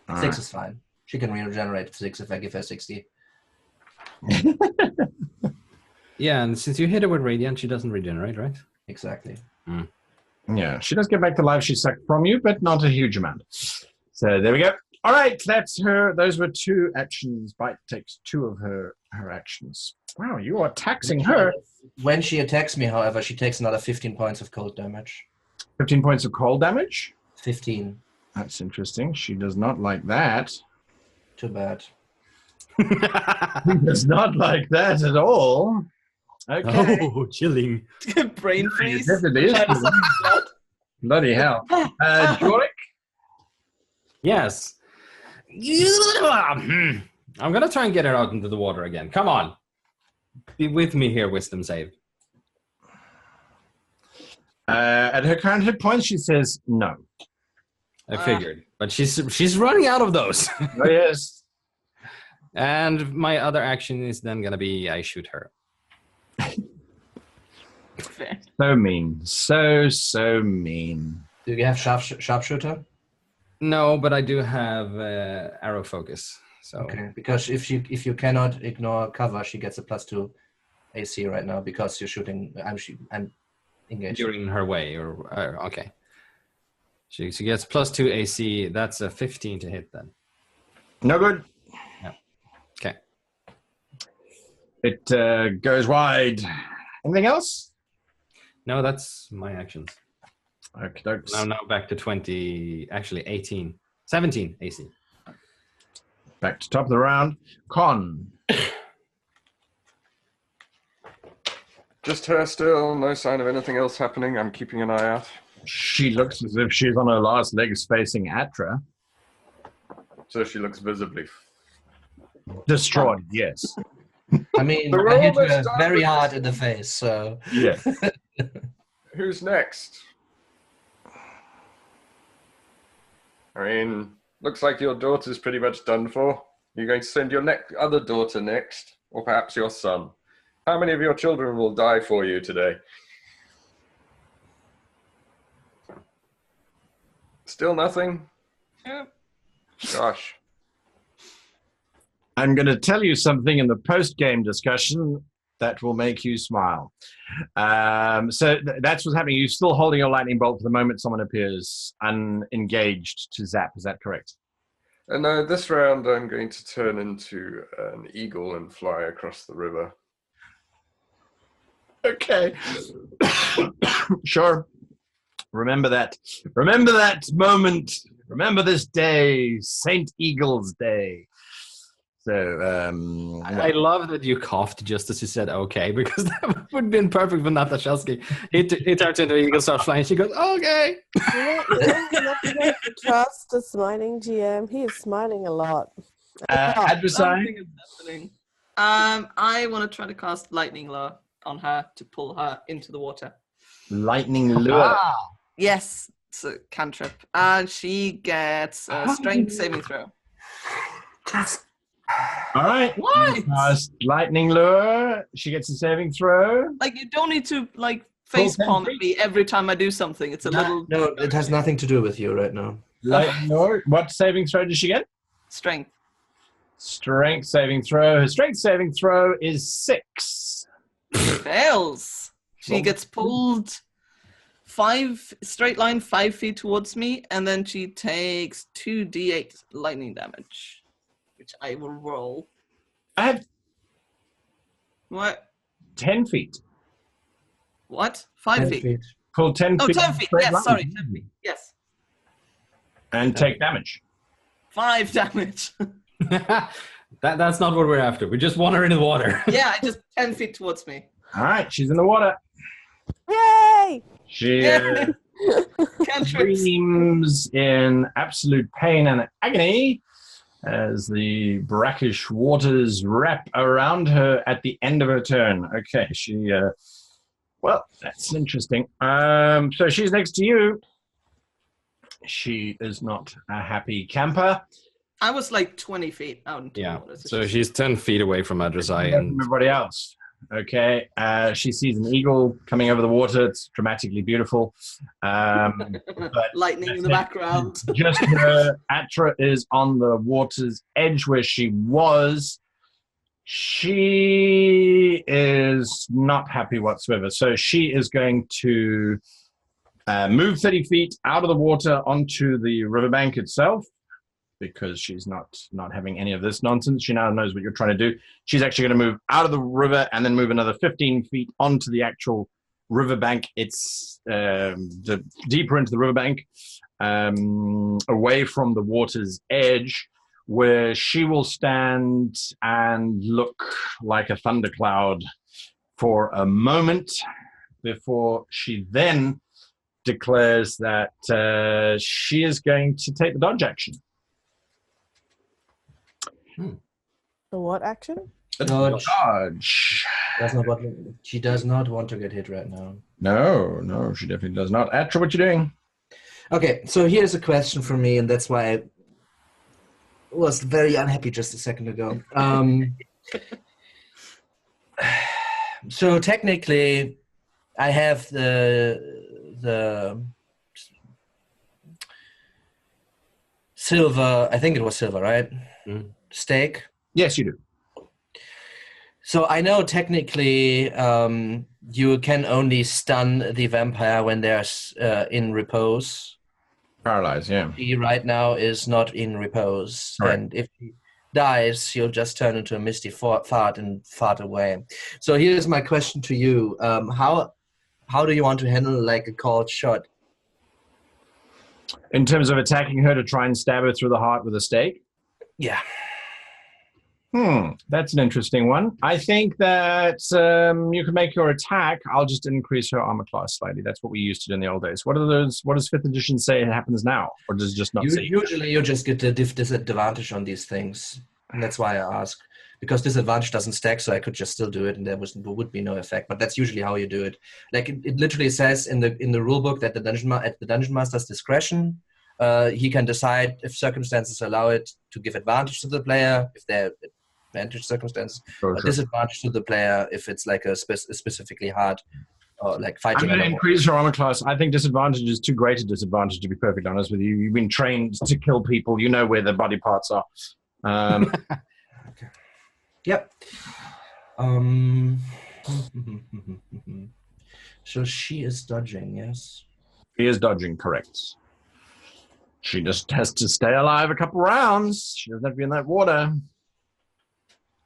All 6 right. is fine. She can regenerate 6 if I give her 60. Yeah, and since you hit her with radiant, she doesn't regenerate, right? Exactly. Yeah, she does get back the life she sucked from you, but not a huge amount. So there we go. All right, that's her. Those were 2 actions. Bite takes 2 of her actions. Wow, you are taxing her. When she attacks me, however, she takes another 15 points of cold damage. 15 points of cold damage. 15. That's interesting. She does not like that. Too bad. She does not like that at all. Okay. Oh, chilling. Brain freeze. Yes, it is. Trying to suck blood. Bloody hell. Jorek? Yes. I'm going to try and get her out into the water again. Come on. Be with me here, wisdom save. At her current hit points, she says no. I figured. But she's running out of those. Oh, yes. And my other action is then going to be I shoot her. Fair. So mean. So mean. Do you have sharpshooter? No, but I do have arrow focus. So Okay, because if you cannot ignore cover, she gets a +2 AC right now because you're shooting. I'm engaged. during her way, okay. She gets +2 AC. That's a 15 to hit then. No good. Yeah. Okay. It goes wide. Anything else? No, that's my actions. Okay. Now back to 20, actually 18, 17 AC. Back to top of the round. Con. Just her still, no sign of anything else happening. I'm keeping an eye out. She looks as if she's on her last legs facing Atra. So she looks visibly. Destroyed, yes. I mean, We're I hit almost her done very with hard this. in the face, so. Yes. Who's next? I mean, looks like your daughter's pretty much done for. You're going to send your other daughter next, or perhaps your son. How many of your children will die for you today? Still nothing? Yeah. Gosh. I'm going to tell you something in the post-game discussion that will make you smile. So that's what's happening. You're still holding your lightning bolt for the moment someone appears unengaged to zap. Is that correct? No, this round I'm going to turn into an eagle and fly across the river. Okay. Sure. Remember that. Remember that moment. Remember this day, Saint Eagle's Day. So, I love that you coughed just as you said okay, because that would have been perfect for Natashelski. He turns into an eagle, starts flying, she goes, okay. You have to trust the smiling GM. He is smiling a lot. adversary. Something is happening. I want to try to cast lightning lure on her to pull her into the water. Lightning lure. Yes, it's a cantrip, and she gets a strength saving throw. All right. What? Cast lightning lure. She gets a saving throw. Like, you don't need to face palm at me every time I do something. It's a little No, it has nothing to do with you right now. Lightning lure. What saving throw does she get? strength. Strength saving throw. Her strength saving throw is 6. Fails. She gets pulled 5 straight line 5 feet towards me, and then she takes 2d8 lightning damage, which I will roll. I have What? 10 feet. What? 5 feet. Pull 10 Oh, feet. 10 feet. straight Yes, line. sorry. 10 feet. Yes. And take damage. 5 damage. That's not what we're after. We just want her in the water. Yeah, just 10 feet towards me. All right. She's in the water. Yay! She Cantrips. screams in absolute pain and agony as the brackish waters wrap around her at the end of her turn. Okay, she Well, that's interesting. So she's next to you. She is not a happy camper. I was like 20 feet out into the Yeah. water. So she's 10 feet away from Adrazai, From and everybody else. Okay. She sees an eagle coming over the water. It's dramatically beautiful. But lightning in the background. just Atra is on the water's edge where she was. She is not happy whatsoever. So she is going to move 30 feet out of the water onto the riverbank itself, because she's not having any of this nonsense. She now knows what you're trying to do. She's actually going to move out of the river and then move another 15 feet onto the actual riverbank. It's deeper into the riverbank, away from the water's edge, where she will stand and look like a thundercloud for a moment before she then declares that she is going to take the dodge action. The what action? Dodge. Dodge. She does not want to get hit right now. No, she definitely does not. Atra, what you doing? Okay, so here's a question for me, and that's why I was very unhappy just a second ago. So technically, I have the silver. I think it was silver, right? Mm. Stake. Yes, you do. So I know technically you can only stun the vampire when they're in repose. Paralyzed, yeah. She right now is not in repose. Right. And if she dies, she'll just turn into a misty fart and fart away. So here's my question to you. How do you want to handle like a called shot? In terms of attacking her to try and stab her through the heart with a stake? Yeah. That's an interesting one. I think that you can make your attack. I'll just increase her armor class slightly. That's what we used to do in the old days. What does 5th edition say happens now? Or does it just not say? Usually you just get a disadvantage on these things. And that's why I ask. Because disadvantage doesn't stack, so I could just still do it and there would be no effect. But that's usually how you do it. Like it literally says in the rule book that at the dungeon master's discretion, he can decide if circumstances allow it to give advantage to the player, if they're advantage circumstances, or disadvantage to the player if it's like a specifically hard or like fighting. I'm going to increase your armor class. I think disadvantage is too great a disadvantage, to be perfectly honest with you. You've been trained to kill people. You know where their body parts are. Okay. Yep. So she is dodging, yes? She is dodging, correct. She just has to stay alive a couple rounds. She doesn't have to be in that water.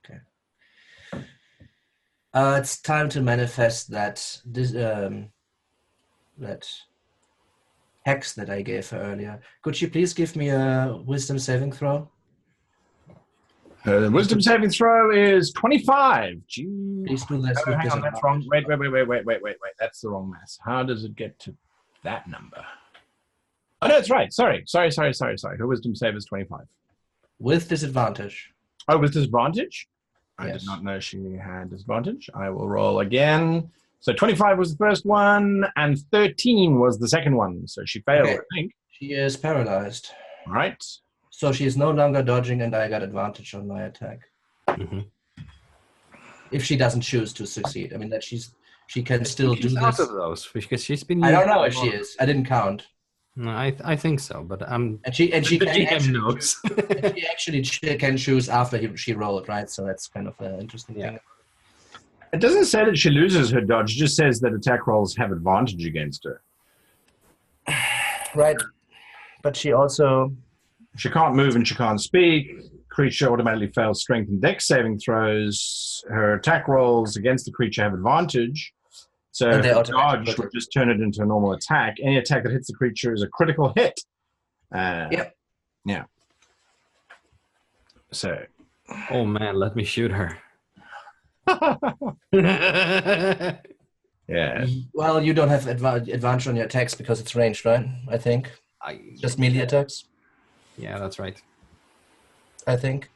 Okay. It's time to manifest that that hex that I gave her earlier. Could you please give me a wisdom saving throw? Wisdom saving throw is 25. Jeez. Please do this. Oh, hang on, that's wrong. Wait. That's the wrong math. How does it get to that number? Oh, no, it's right. Sorry. Her wisdom save is 25. With disadvantage. Oh, with disadvantage? I Yes. did not know she had disadvantage. I will roll again. So 25 was the first one, and 13 was the second one. So she failed, Okay. I think. She is paralyzed. All right. So she is no longer dodging, and I got advantage on my attack. Mhm. If she doesn't choose to succeed. I mean, that she can still do She's out this. of those because she's been. I don't know if she is. I didn't count. No, I think so, but And she the can GM actually, knows. and she actually can choose after she rolled, right? So that's kind of an interesting thing. It doesn't say that she loses her dodge. It just says that attack rolls have advantage against her. Right. But she also... She can't move and she can't speak. Creature automatically fails strength and dex saving throws. Her attack rolls against the creature have advantage. So And they her automatically dodge go would just turn it into a normal attack. Any attack that hits the creature is a critical hit. Yep. Yeah. So. Oh man, let me shoot her. Yeah. Well, you don't have advantage on your attacks because it's ranged, right? I think. Just melee attacks, Yeah, that's right. I think.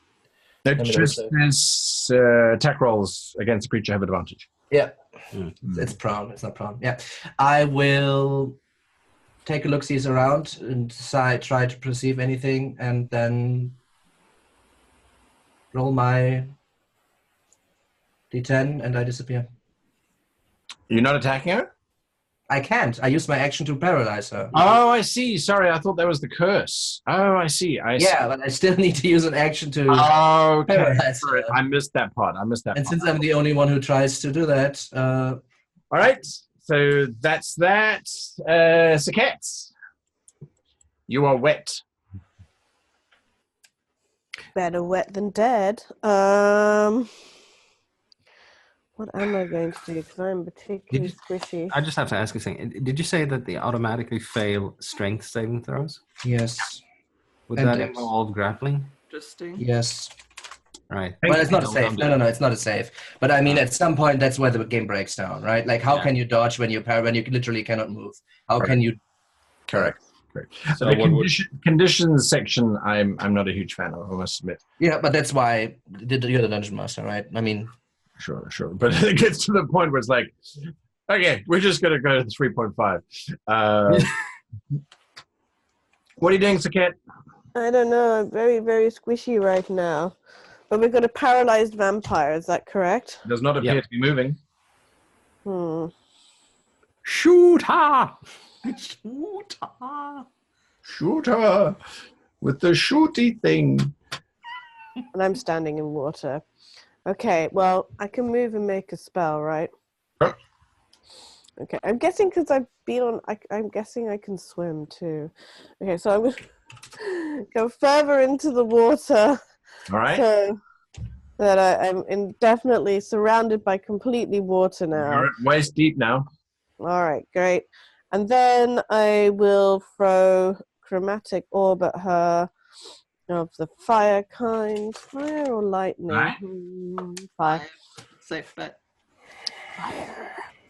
It Let me just double is attack rolls against a creature have advantage. Yeah. Mm. It's prone. It's not prone. Yeah. I will take a look-sees around and try to perceive anything, and then roll my d10, and I disappear. You're not attacking her? I can't. I use my action to paralyze her. Oh, I see. Sorry, I thought that was the curse. Oh, I see. Yeah, but I still need to use an action to Okay. paralyze Sorry, her. I missed that part. And since I'm the only one who tries to do that, All right. So that's that. Sekhet, you are wet. Better wet than dead. What am I going to do? Because I'm particularly squishy. I just have to ask you something. Did you say that they automatically fail strength saving throws? yes, Would And that dex. involve grappling? Interesting. yes. Right. Well, it's not a Don't save. do it. No, it's not a save. But I mean, at some point, that's where the game breaks down, right? Like, how Yeah. can you dodge when you literally cannot move? How Right. can you? Correct. So the what would- conditions section, I'm not a huge fan of, I must admit. Yeah, but that's why you're the dungeon master, right? I mean, Sure. But it gets to the point where it's like, okay, we're just going to go to 3.5. What are you doing, Sekhet? I don't know. I'm very, very squishy right now. But we've got a paralyzed vampire. Is that correct? Does not appear to be moving. Shoot her! Shoot her with the shooty thing. And I'm standing in water. Okay, well, I can move and make a spell, right? Yep. Okay, I'm guessing because I've been on... I'm guessing I can swim too. Okay, so I'm going to go further into the water. All right. So that I'm indefinitely surrounded by completely water now. You're waist deep now. All right, great. And then I will throw chromatic orb at her of the fire kind. Fire or lightning? Right. Fire. Safe bet.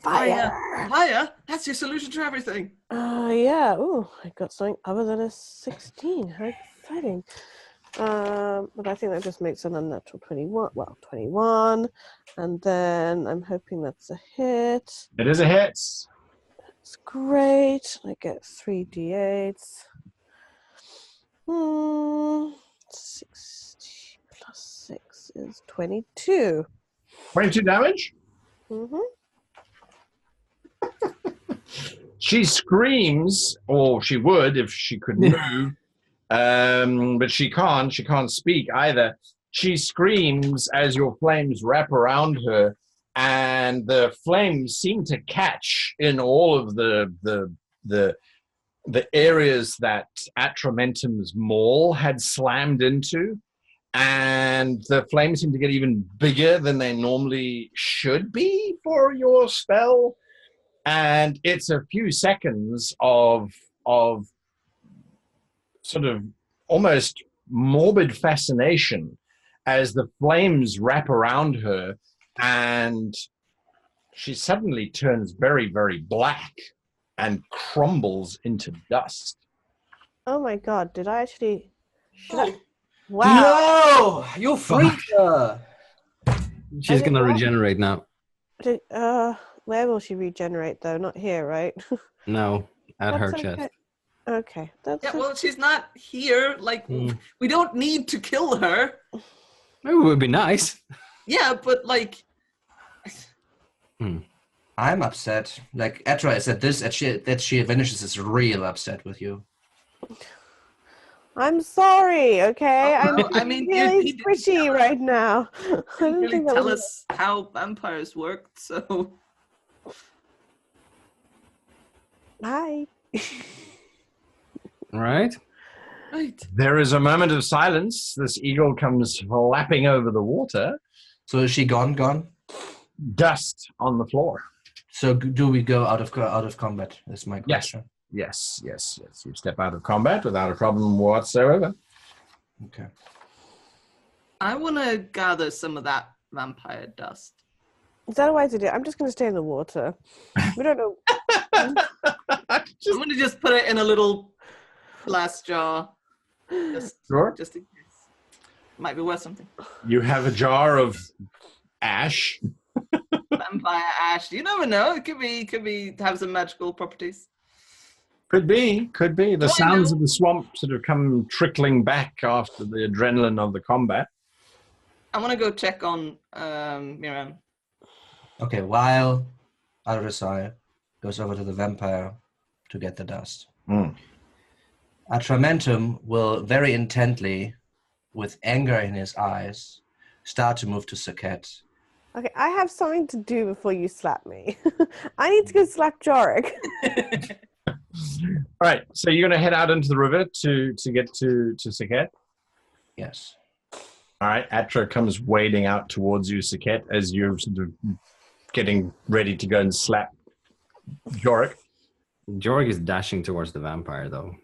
Fire. Fire? That's your solution to everything. Yeah. Oh, I got something other than a 16. How exciting. But I think that just makes an unnatural 21. Well, 21. And then I'm hoping that's a hit. It is a hit. It's great. I get 3d8s. 60 plus 6 is 22. 22 damage. Mm-hmm. She screams, or she would if she could move, but she can't. She can't speak either. She screams as your flames wrap around her, and the flames seem to catch in all of the areas that Atramentum's maul had slammed into, and the flames seem to get even bigger than they normally should be for your spell. And it's a few seconds of sort of almost morbid fascination as the flames wrap around her, and she suddenly turns very, very black and crumbles into dust. Oh my god, did I actually... Wow. No! You freaked her! She's did gonna what? regenerate now. Where will she regenerate though? Not here, right? No, at her That's chest. okay. Okay, that's Yeah, well, she's not here. Like, we don't need to kill her. It would be nice. Yeah, but like, I'm upset. Like, Etra is at this, that she finishes is real upset with you. I'm sorry, okay? Oh, I'm no, I mean, really you didn't squishy right now. I you didn't really think that tell was... us how vampires worked, so. Hi. Right? Right. There is a moment of silence. This eagle comes flapping over the water. So is she gone? Dust on the floor. So do we go out of combat? Is my question. Yes. You step out of combat without a problem whatsoever. Okay. I want to gather some of that vampire dust. Is that a wise idea? I'm just going to stay in the water. We don't know. I'm going to just put it in a little glass jar. Sure. Just in case. Might be worth something. You have a jar of ash. Vampire ash. You never know. It could be have some magical properties. Could be. The Do I sounds know- of the swamp sort of come trickling back after the adrenaline of the combat. I want to go check on Miran. Okay, while Adversary goes over to the vampire to get the dust. Atramentum will very intently, with anger in his eyes, start to move to Sekhet. Okay, I have something to do before you slap me. I need to go slap Jorek. All right, so you're going to head out into the river to get to Sekhet. Yes. All right, Atra comes wading out towards you, Sekhet, as you're sort of getting ready to go and slap Jorek. Jorek is dashing towards the vampire, though.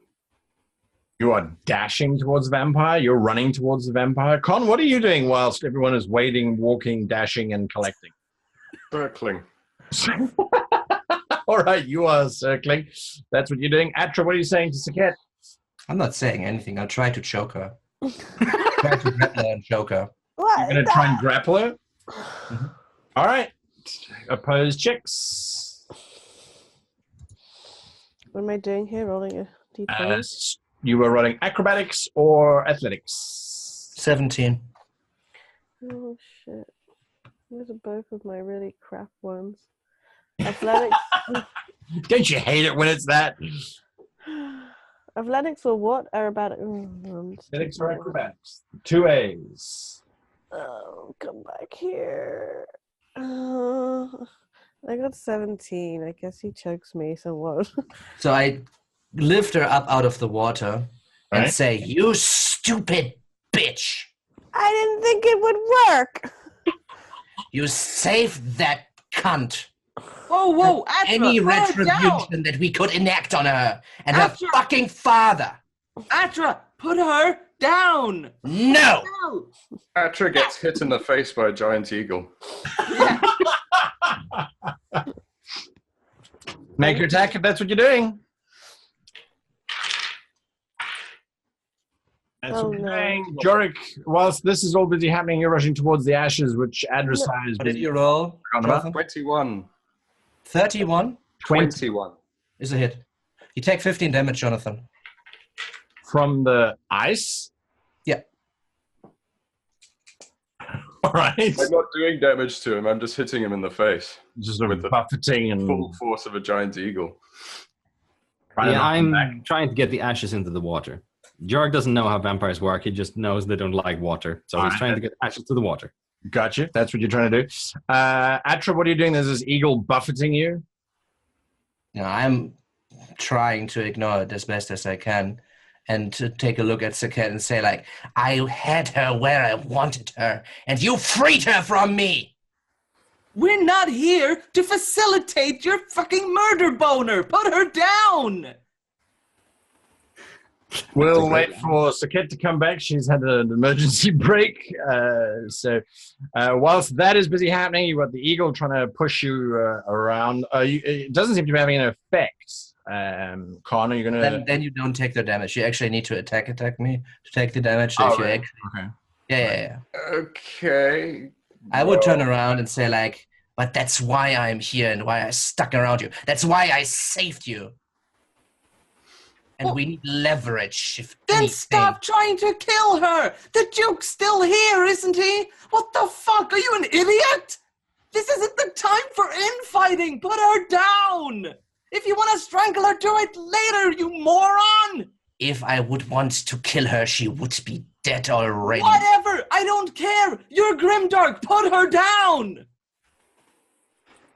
You are dashing towards the vampire. You're running towards the vampire. Con, what are you doing whilst everyone is wading, walking, dashing, and collecting? Circling. All right, you are circling. That's what you're doing. Atra, what are you saying to Sekhet? I'm not saying anything. I'll try to choke her. Try to grapple her and choke her. What? You're going to try and grapple her? All right. Opposed checks. What am I doing here? Rolling a d20? You were running acrobatics or athletics? 17. Oh shit! Those are both of my really crap ones. Athletics. Don't you hate it when it's that? Athletics or what? Aerobatic. Athletics or acrobatics? 2 A's. Oh, come back here. I got 17. I guess he chokes me somewhat. So I lift her up out of the water and Right. say, "You stupid bitch! I didn't think it would work. You saved that cunt Whoa, Atra, any put her down. retribution that we could enact on her and her Atra. fucking father. Atra, put her down. No! No. Atra gets hit in the face by a giant eagle. Yeah. Make your attack if that's what you're doing. That's Oh, what you're no. doing. Jorek, whilst this is all busy happening, you're rushing towards the ashes, which Adversary is What did busy. you roll? Forgotten about. Jonathan? 21. 31 21. is a hit. You take 15 damage, Jonathan. From the ice? Yeah. All right. I'm not doing damage to him, I'm just hitting him in the face. Just sort of with the buffeting and Full force of a giant eagle. trying to Yeah, knock him back. I'm trying to get the ashes into the water. Jorek doesn't know how vampires work. He just knows they don't like water. So he's Alright. trying to get ashes to the water. Gotcha. That's what you're trying to do. Atra, what are you doing? There's this eagle buffeting you. You know, I'm trying to ignore it as best as I can and to take a look at Sekhet and say, like, I had her where I wanted her, and you freed her from me! We're not here to facilitate your fucking murder boner. Put her down. We'll wait for Sekhet to come back. She's had an emergency break. So whilst that is busy happening, you've got the eagle trying to push you around. It doesn't seem to be having an effect. Con, are you going to... Then you don't take the damage. You actually need to attack me to take the damage. So Oh, if you right. actually, Okay. yeah. Okay. I would turn around and say, like, but that's why I'm here and why I stuck around you. That's why I saved you. And Well, we need leverage. If Then anything. stop trying to kill her. The Duke's still here, isn't he? What the fuck? Are you an idiot? This isn't the time for infighting. Put her down. If you want to strangle her, do it later, you moron. If I would want to kill her, she would be dead already. Whatever. I don't care. You're grimdark. Put her down.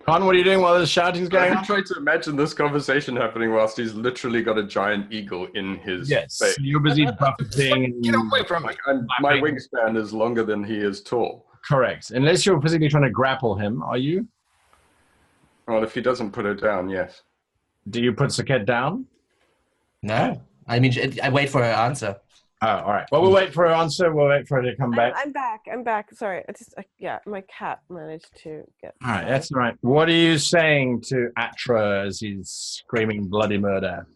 Con, what are you doing while this shouting's going I'm on? trying to imagine this conversation happening whilst he's literally got a giant eagle in his Yes. face. So you're busy buffeting. Get away from me! Like, my wingspan is longer than he is tall. Correct. Unless you're physically trying to grapple him, are you? Well, if he doesn't put her down, yes. Do you put Sekhet down? No. I mean, I wait for her answer. Oh, all right. Well, we'll wait for her answer. We'll wait for her to come back. I'm back. Sorry. Yeah, my cat managed to get. All right, that's all right. What are you saying to Atra as he's screaming bloody murder?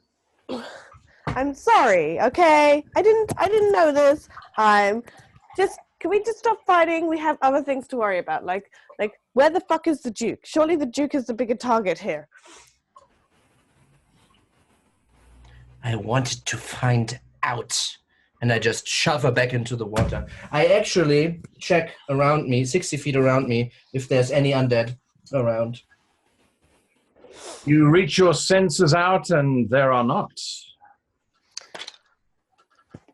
I'm sorry. Okay, I didn't know this. I'm Can we just stop fighting? We have other things to worry about. Like where the fuck is the Duke? Surely the Duke is the bigger target here. I wanted to find out. And I just shove her back into the water. I actually check around me, 60 feet around me, if there's any undead around. You reach your senses out, and there are not.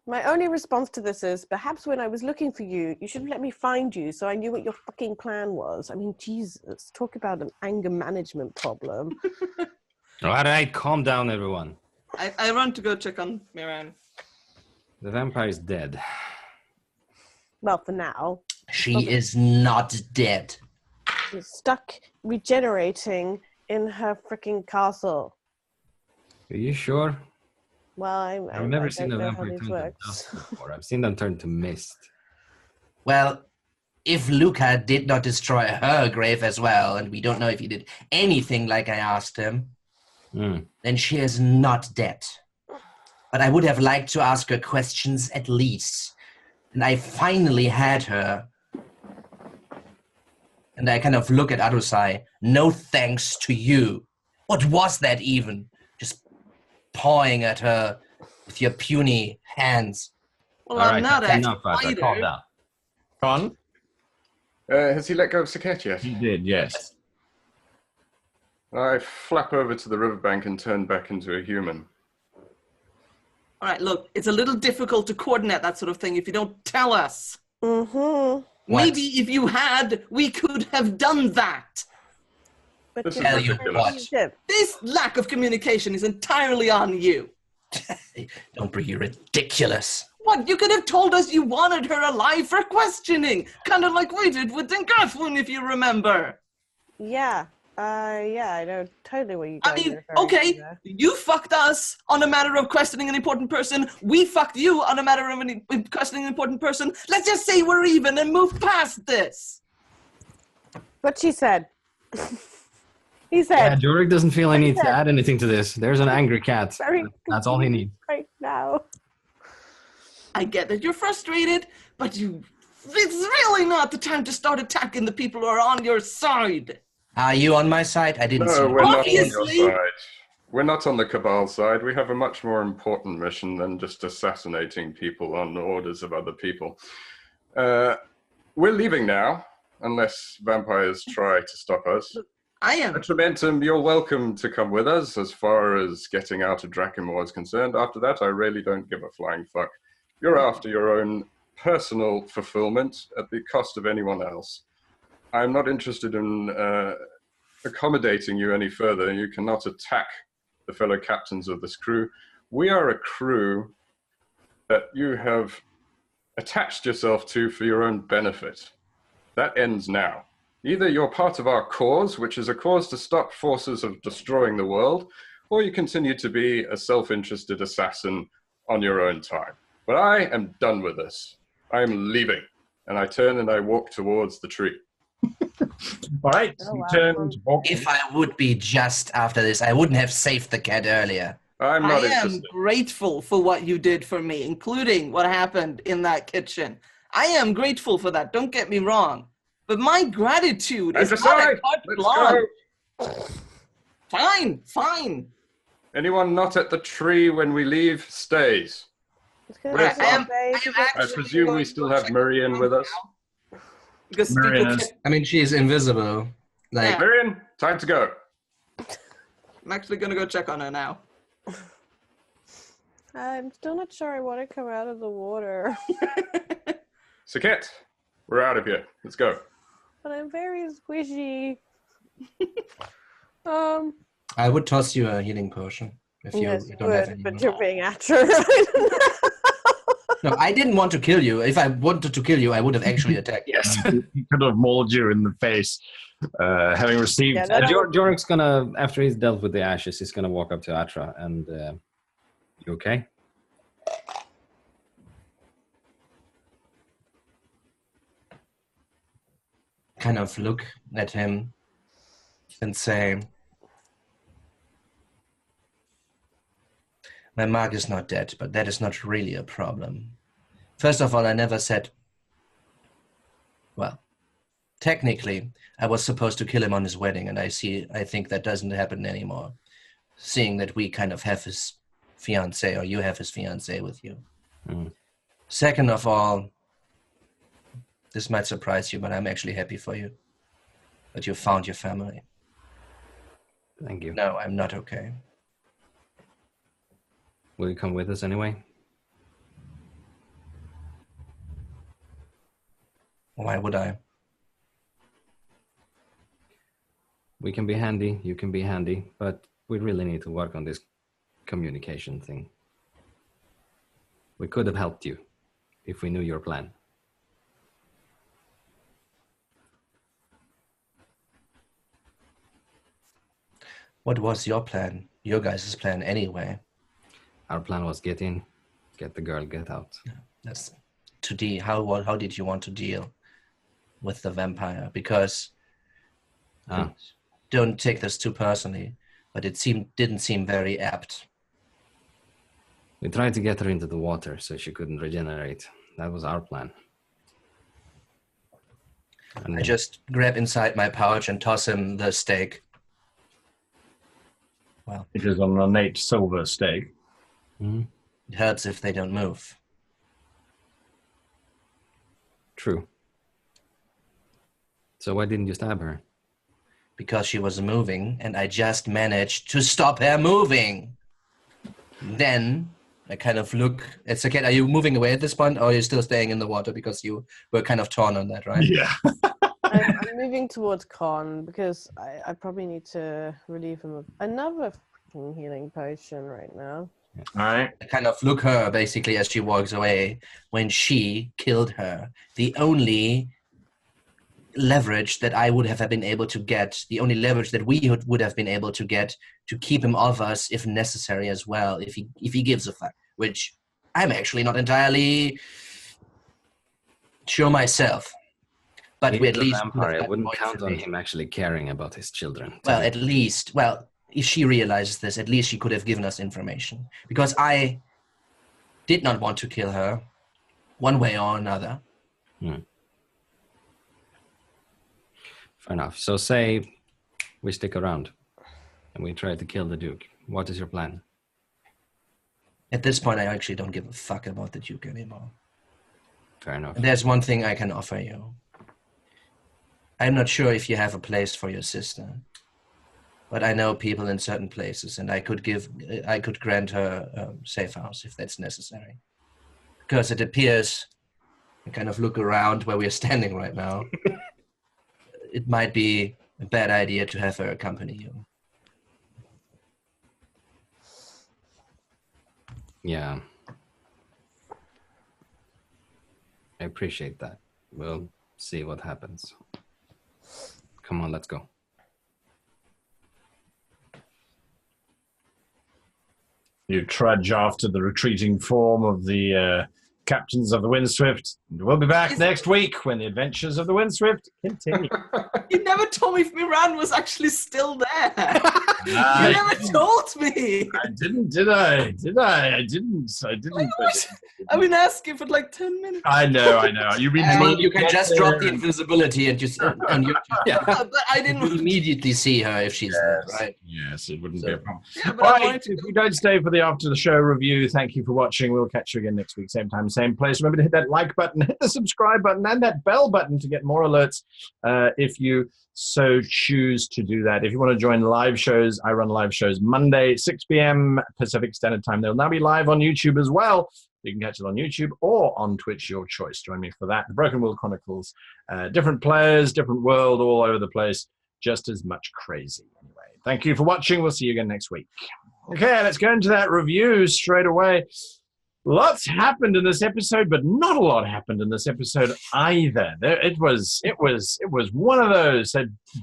My only response to this is, perhaps when I was looking for you, you should have let me find you so I knew what your fucking plan was. I mean, Jesus, talk about an anger management problem. All right, calm down, everyone. I run to go check on Miran. The vampire is dead. Well, for now. She is not dead. She's stuck regenerating in her freaking castle. Are you sure? Well, I've never seen a vampire turn to dust before. I've seen them turn to mist. Well, if Luca did not destroy her grave as well, and we don't know if he did anything like I asked him, then she is not dead. But I would have liked to ask her questions at least. And I finally had her. And I kind of look at Adusai. No thanks to you. What was that even? Just pawing at her with your puny hands. Well, All I'm right, not that's a enough, Adra. Calm down. Con? Has he let go of Sekhet yet? He did, yes. I flap over to the riverbank and turn back into a human. All right, look, it's a little difficult to coordinate that sort of thing if you don't tell us. Mm-hmm. Maybe if you had, we could have done that. But This is Tell you ridiculous. what. This lack of communication is entirely on you. Don't be ridiculous. What? You could have told us you wanted her alive for questioning. Kind of like we did with Dengarthwin, if you remember. Yeah. I know totally what you guys I mean, are referring okay, to there. you fucked us on a matter of questioning an important person. We fucked you on a matter of questioning an important person. Let's just say we're even and move past this. What she said. He Yeah, said. Jorek doesn't feel he needs to add anything to this. There's an angry cat. Very That's all he needs. right now. I get that you're frustrated, but it's really not the time to start attacking the people who are on your side. Are you on my side? I didn't see No, you. we're not on Obviously. your side. We're not on the Cabal side. We have a much more important mission than just assassinating people on orders of other people. We're leaving now, unless vampires try to stop us. I am. Atramentum, you're welcome to come with us as far as getting out of Drakenmoore is concerned. After that, I really don't give a flying fuck. You're after your own personal fulfillment at the cost of anyone else. I'm not interested in accommodating you any further. You cannot attack the fellow captains of this crew. We are a crew that you have attached yourself to for your own benefit. That ends now. Either you're part of our cause, which is a cause to stop forces of destroying the world, or you continue to be a self-interested assassin on your own time. But I am done with this. I am leaving. And I turn and I walk towards the tree. All right, Oh, you wow. turn to walk. If I would be just after this, I wouldn't have saved the cat earlier. I'm I not am interested. grateful for what you did for me, including what happened in that kitchen. I am grateful for that, don't get me wrong. But my gratitude is not Decide. a carte Let's blanche. go. Fine. Anyone not at the tree when we leave stays. It's gonna Right, be I am some days to actually I presume going we to still go have check Miran around with us. now, because Miran people is- I mean, she is invisible. Like, Yeah. Miran, time to go. I'm actually going to go check on her now. I'm still not sure I want to come out of the water. Sekhet, we're out of here. Let's go. But I'm very squishy. I would toss you a healing potion if you Yes, don't have would, any. but more. you're being Atra. No, I didn't want to kill you. If I wanted to kill you, I would have actually attacked. Yes. He could have mauled you in the face, having received. Yeah, that- Jorek's gonna, after he's dealt with the ashes, he's gonna walk up to Atra and, you okay? Kind of look at him and say, my mark is not dead, but that is not really a problem. First of all, I never said Well, technically, I was supposed to kill him on his wedding, and I think that doesn't happen anymore, seeing that we kind of have his fiancée, or you have his fiancée with you. Mm. Second of all, this might surprise you, but I'm actually happy for you that you found your family. Thank you. No, I'm not okay. Will you come with us anyway? Why would I? We can be handy, you can be handy, but we really need to work on this communication thing. We could have helped you if we knew your plan. What was your plan? Your guys' plan anyway. Our plan was get in, get the girl, get out. That's how did you want to deal with the vampire? Because don't take this too personally, but it didn't seem very apt. We tried to get her into the water so she couldn't regenerate. That was our plan. And I just grab inside my pouch and toss him the steak. Well, It is an ornate silver stake. Mhm. it hurts if they don't move. True. So why didn't you stab her? Because she was moving, and I just managed to stop her moving. Then I kind of look at Sekhet. Are you moving away at this point, or are you still staying in the water because you were kind of torn on that, right? Yeah. I'm moving towards Con because I probably need to relieve him of another freaking healing potion right now. All right. I kind of look her basically as she walks away when she killed her. The only leverage that I would have been able to get, the only leverage that we would have been able to get to keep him off us if necessary as well, if he gives a fuck, which I'm actually not entirely sure myself. But we at least vampire. I wouldn't count on him actually caring about his children. Well, at least, if she realizes this, at least she could have given us information. Because I did not want to kill her, one way or another. Fair enough. So say we stick around and we try to kill the Duke. What is your plan? At this point, I actually don't give a fuck about the Duke anymore. Fair enough. And there's one thing I can offer you. I'm not sure if you have a place for your sister, but I know people in certain places, and I could grant her a safe house if that's necessary. Because it appears, I kind of look around where we're standing right now, it might be a bad idea to have her accompany you. Yeah. I appreciate that. We'll see what happens. Come on, let's go. You trudge after the retreating form of the captains of the Windswift. We'll be back next week when the adventures of the Windswift continue. You never told me if Miran was actually still there. You never told me. I didn't, did I? Did I? I didn't. I've been asking for like 10 minutes. I know. You You can just drop the invisibility and just on your But I didn't. you immediately see her if she's there, right? Yes, it wouldn't be a problem. Yeah, but All I right, wanted to if you don't stay for the after the show review, thank you for watching. We'll catch you again next week, same time, same place. Remember to hit that like button, hit the subscribe button, and that bell button to get more alerts if you so choose to do that. If you want to join live shows, I run live shows Monday, 6 p.m. Pacific Standard Time. They'll now be live on YouTube as well. You can catch it on YouTube or on Twitch, your choice. Join me for that. The Broken World Chronicles, different players, different world, all over the place, just as much crazy. Anyway, thank you for watching. We'll see you again next week. Okay, let's go into that review straight away. Lots happened in this episode, but not a lot happened in this episode either. It was one of those.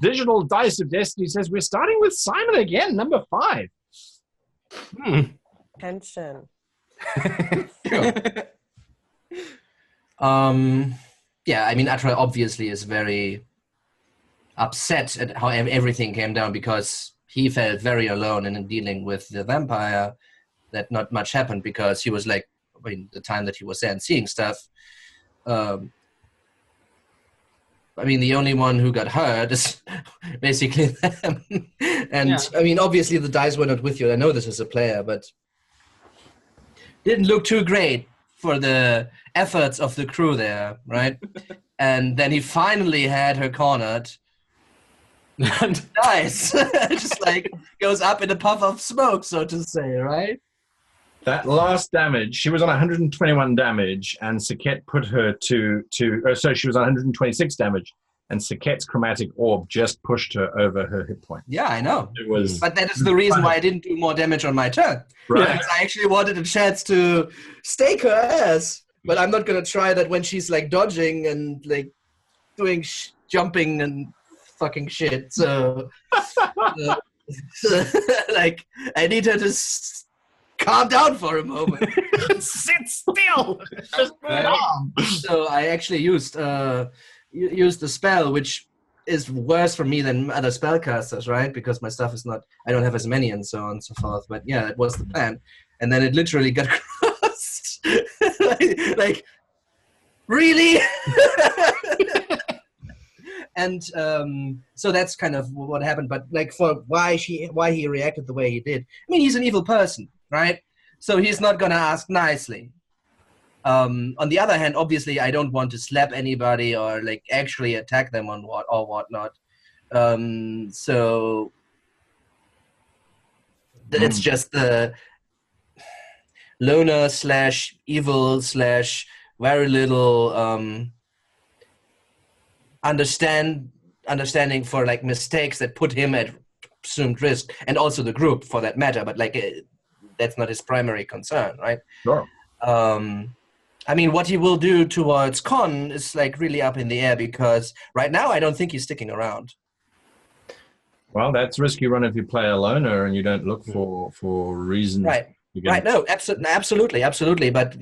Digital Dice of Destiny says we're starting with Simon again, number 5. Tension. Yeah, I mean, Atra obviously is very upset at how everything came down because he felt very alone in dealing with the vampire, that not much happened because he was like, I mean, the time that he was there and seeing stuff, I mean, the only one who got hurt is basically them. And Yeah. I mean, obviously the dice were not with you. I know this as a player, but didn't look too great for the efforts of the crew there, right? And then he finally had her cornered. And dies. Just like goes up in a puff of smoke, so to say, right? That last damage, she was on 121 damage, and Sekhet put her so she was on 126 damage, and Sekhet's chromatic orb just pushed her over her hit point. Yeah, I know. It was, But that is the reason why I didn't do more damage on my turn. right? Because I actually wanted a chance to stake her ass. But I'm not gonna try that when she's like dodging and like doing jumping and fucking shit. So, like, I need her to calm down for a moment. Sit still. Just So I actually used the spell, which is worse for me than other spellcasters, right? Because my stuff is not, I don't have as many and so on and so forth. But yeah, that was the plan. And then it literally got crossed. like, really? And so that's kind of what happened. But like, for why he reacted the way he did. I mean, he's an evil person, right? So he's not gonna ask nicely. On the other hand, obviously, I don't want to slap anybody or like actually attack them on whatnot. So it's just the loner / evil / very little understanding for like mistakes that put him at presumed risk, and also the group for that matter. But like that's not his primary concern, right? Sure. I mean, what he will do towards Con is like really up in the air, because right now I don't think he's sticking around. Well, that's risky run if you play a loner and you don't look for reasons. Right. Right. No, absolutely. But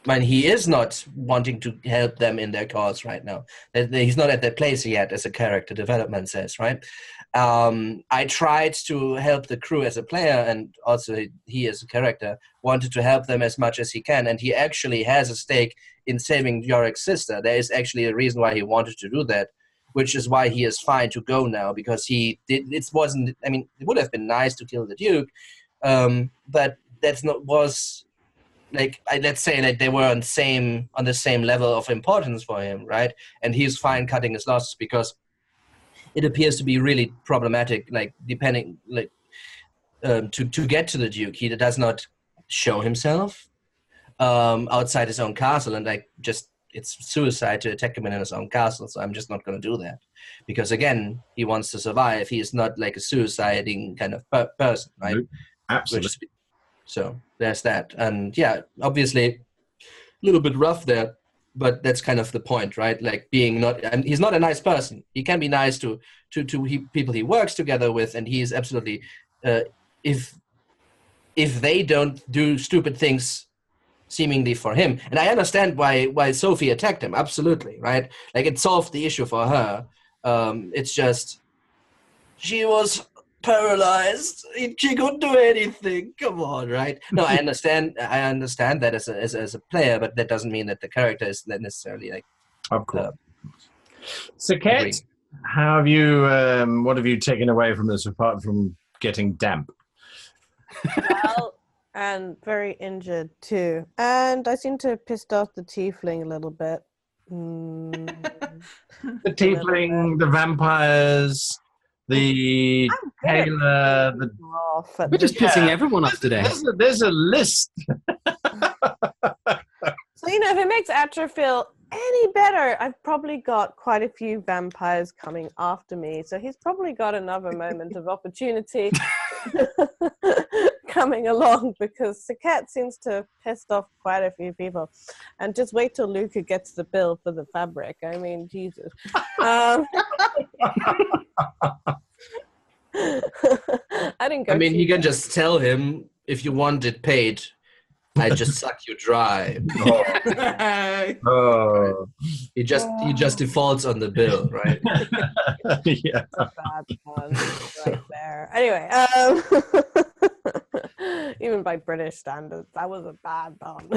when he is not wanting to help them in their cause right now, he's not at that place yet, as a character development says, right? I tried to help the crew as a player, and also he as a character wanted to help them as much as he can, and he actually has a stake in saving Jorek's sister. There is actually a reason why he wanted to do that, which is why he is fine to go now, because it would have been nice to kill the Duke, but let's say like they were on the same level of importance for him, right? And he's fine cutting his losses, because it appears to be really problematic, like depending, like to get to the Duke. He does not show himself outside his own castle, and like it's suicide to attack him in his own castle. So I'm just not going to do that, because again, he wants to survive. He is not like a suiciding kind of person, right? Absolutely. So there's that, and yeah, obviously a little bit rough there. But that's kind of the point, right? Like and he's not a nice person. He can be nice to people he works together with, and he's absolutely, if they don't do stupid things seemingly for him. And I understand why Sophie attacked him, absolutely, right? Like, it solved the issue for her. It's just, she was paralyzed. She couldn't do anything. Come on, right? No, I understand that as a player, but that doesn't mean that the character is necessarily like. Of course. Sekhet, how have you? What have you taken away from this apart from getting damp? Well, and very injured too, and I seem to have pissed off the tiefling a little bit. The tiefling, the vampires. The Taylor, we're just pissing everyone off today. There's a list. So, if it makes Atra feel any better, I've probably got quite a few vampires coming after me. So he's probably got another moment of opportunity coming along, because Sekhet seems to have pissed off quite a few people. And just wait till Luca gets the bill for the fabric. I mean, Jesus. I didn't go. I mean, he can just tell him, if you want it paid, I just suck you dry. Oh. He just defaults on the bill, right? Yeah. That's a bad pun right there. Anyway, even by British standards, that was a bad pun.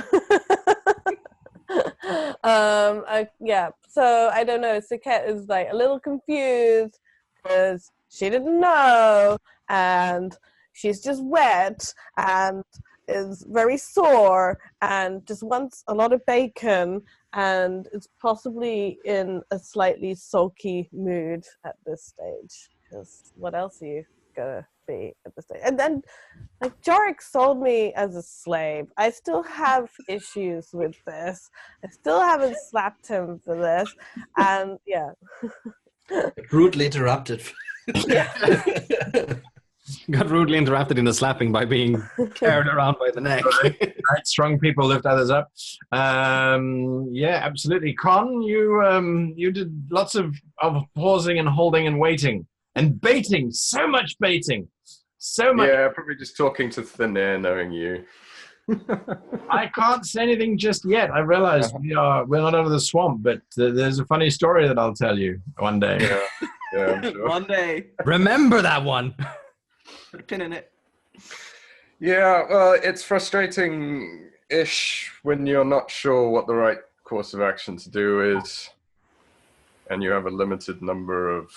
Yeah. So I don't know. Sekhet is like a little confused because she didn't know, and she's just wet and is very sore and just wants a lot of bacon and is possibly in a slightly sulky mood at this stage. Because what else are you gonna be at this stage? And then, like, Jorek sold me as a slave. I still have issues with this. I still haven't slapped him for this, and yeah. Rudely interrupted. Yeah. Got rudely interrupted in the slapping by being carried around by the neck. Right, strong people lift others up. Yeah, absolutely. Con, you did lots of pausing and holding and waiting and baiting. So much baiting. So much. Yeah, probably just talking to thin air, knowing you. I can't say anything just yet. I realize we're not out of the swamp, but there's a funny story that I'll tell you one day. Yeah, I'm sure. One day. Remember that one. Put a pin in it. Yeah, well, it's frustrating-ish when you're not sure what the right course of action to do is, and you have a limited number of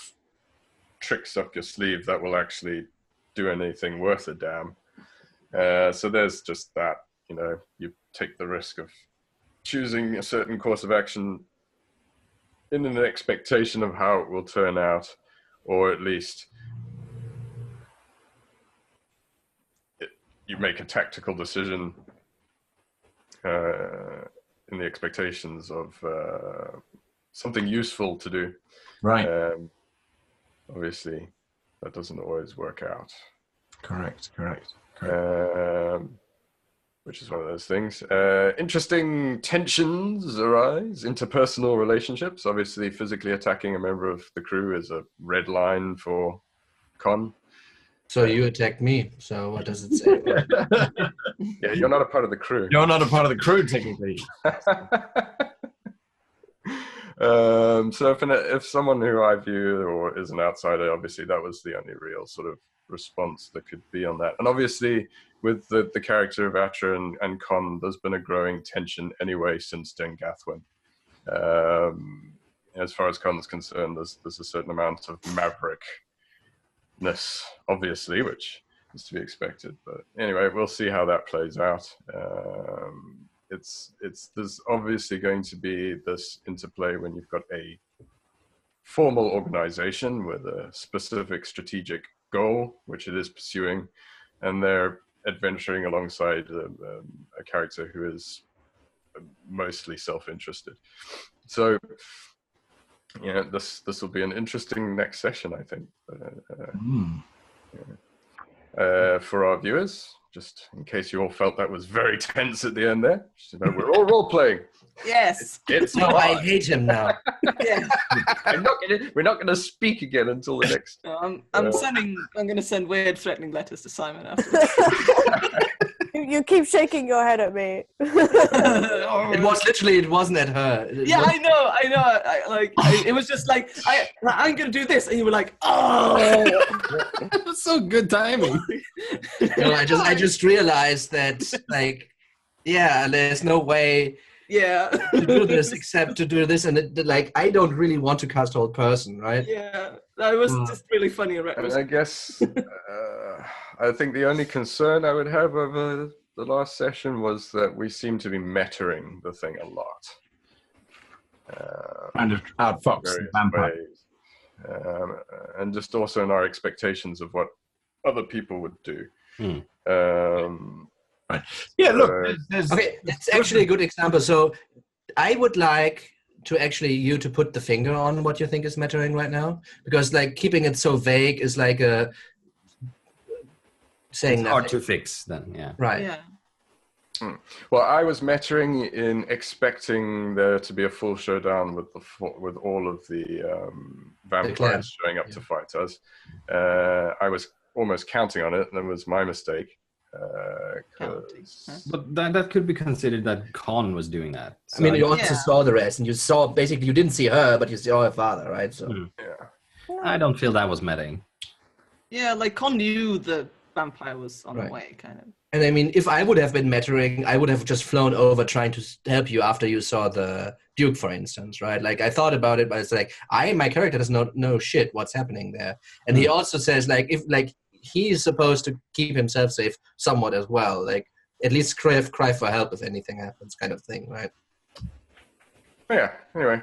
tricks up your sleeve that will actually do anything worth a damn. So there's just that, you take the risk of choosing a certain course of action in an expectation of how it will turn out, or at least you make a tactical decision in the expectations of something useful to do. Right. Obviously, that doesn't always work out. Correct. Which is one of those things. Interesting tensions arise, interpersonal relationships. Obviously, physically attacking a member of the crew is a red line for Con. So you attacked me. So what does it say? Yeah, you're not a part of the crew. You're not a part of the crew, technically. So if someone who I view or is an outsider, obviously that was the only real sort of response that could be on that. And obviously with the character of Atra and Con, there's been a growing tension anyway since Dengathwin. As far as Con's concerned, there's a certain amount of maverickness, obviously, which is to be expected. But anyway, we'll see how that plays out. There's obviously going to be this interplay when you've got a formal organization with a specific strategic goal, which it is pursuing, and they're adventuring alongside a character who is mostly self-interested. So, this will be an interesting next session, I think. For our viewers, just in case you all felt that was very tense at the end there, we're all role-playing. Yes. No, I hate him now. Yeah. We're not gonna speak again until the next. I'm going to send weird threatening letters to Simon after. You keep shaking your head at me. It wasn't at her. Yeah, I know. It was just like, I'm going to do this. And you were like, oh. That's so good timing. No, I just realized that, there's no way to do this except to do this. And I don't really want to cast Hold Person, right? Yeah, that was just really funny. I guess I think the only concern I would have over the last session was that we seem to be mettering the thing a lot. Kind of outfox the vampire. And just also in our expectations of what other people would do. Right. Yeah, look. Okay, that's actually a good example. So I would like to actually you to put the finger on what you think is mattering right now, because keeping it so vague is like a saying it's hard to fix then, yeah. Right. Yeah. Well, I was mettering in expecting there to be a full showdown with all of the vampires showing up to fight us. I was almost counting on it, and it was my mistake. But that could be considered that Con was doing that. So you also saw the rest, and you saw basically you didn't see her, but you saw her father, right? So I don't feel that was medding. Yeah, Con knew the vampire was on the way, kind of. And I mean, if I would have been Mettering, I would have just flown over trying to help you after you saw the Duke, for instance, right? Like, I thought about it, but it's like, my character does not know shit what's happening there. And he also says, like, if, like, he's supposed to keep himself safe somewhat as well. Like, at least cry for help if anything happens kind of thing, right? Yeah, anyway.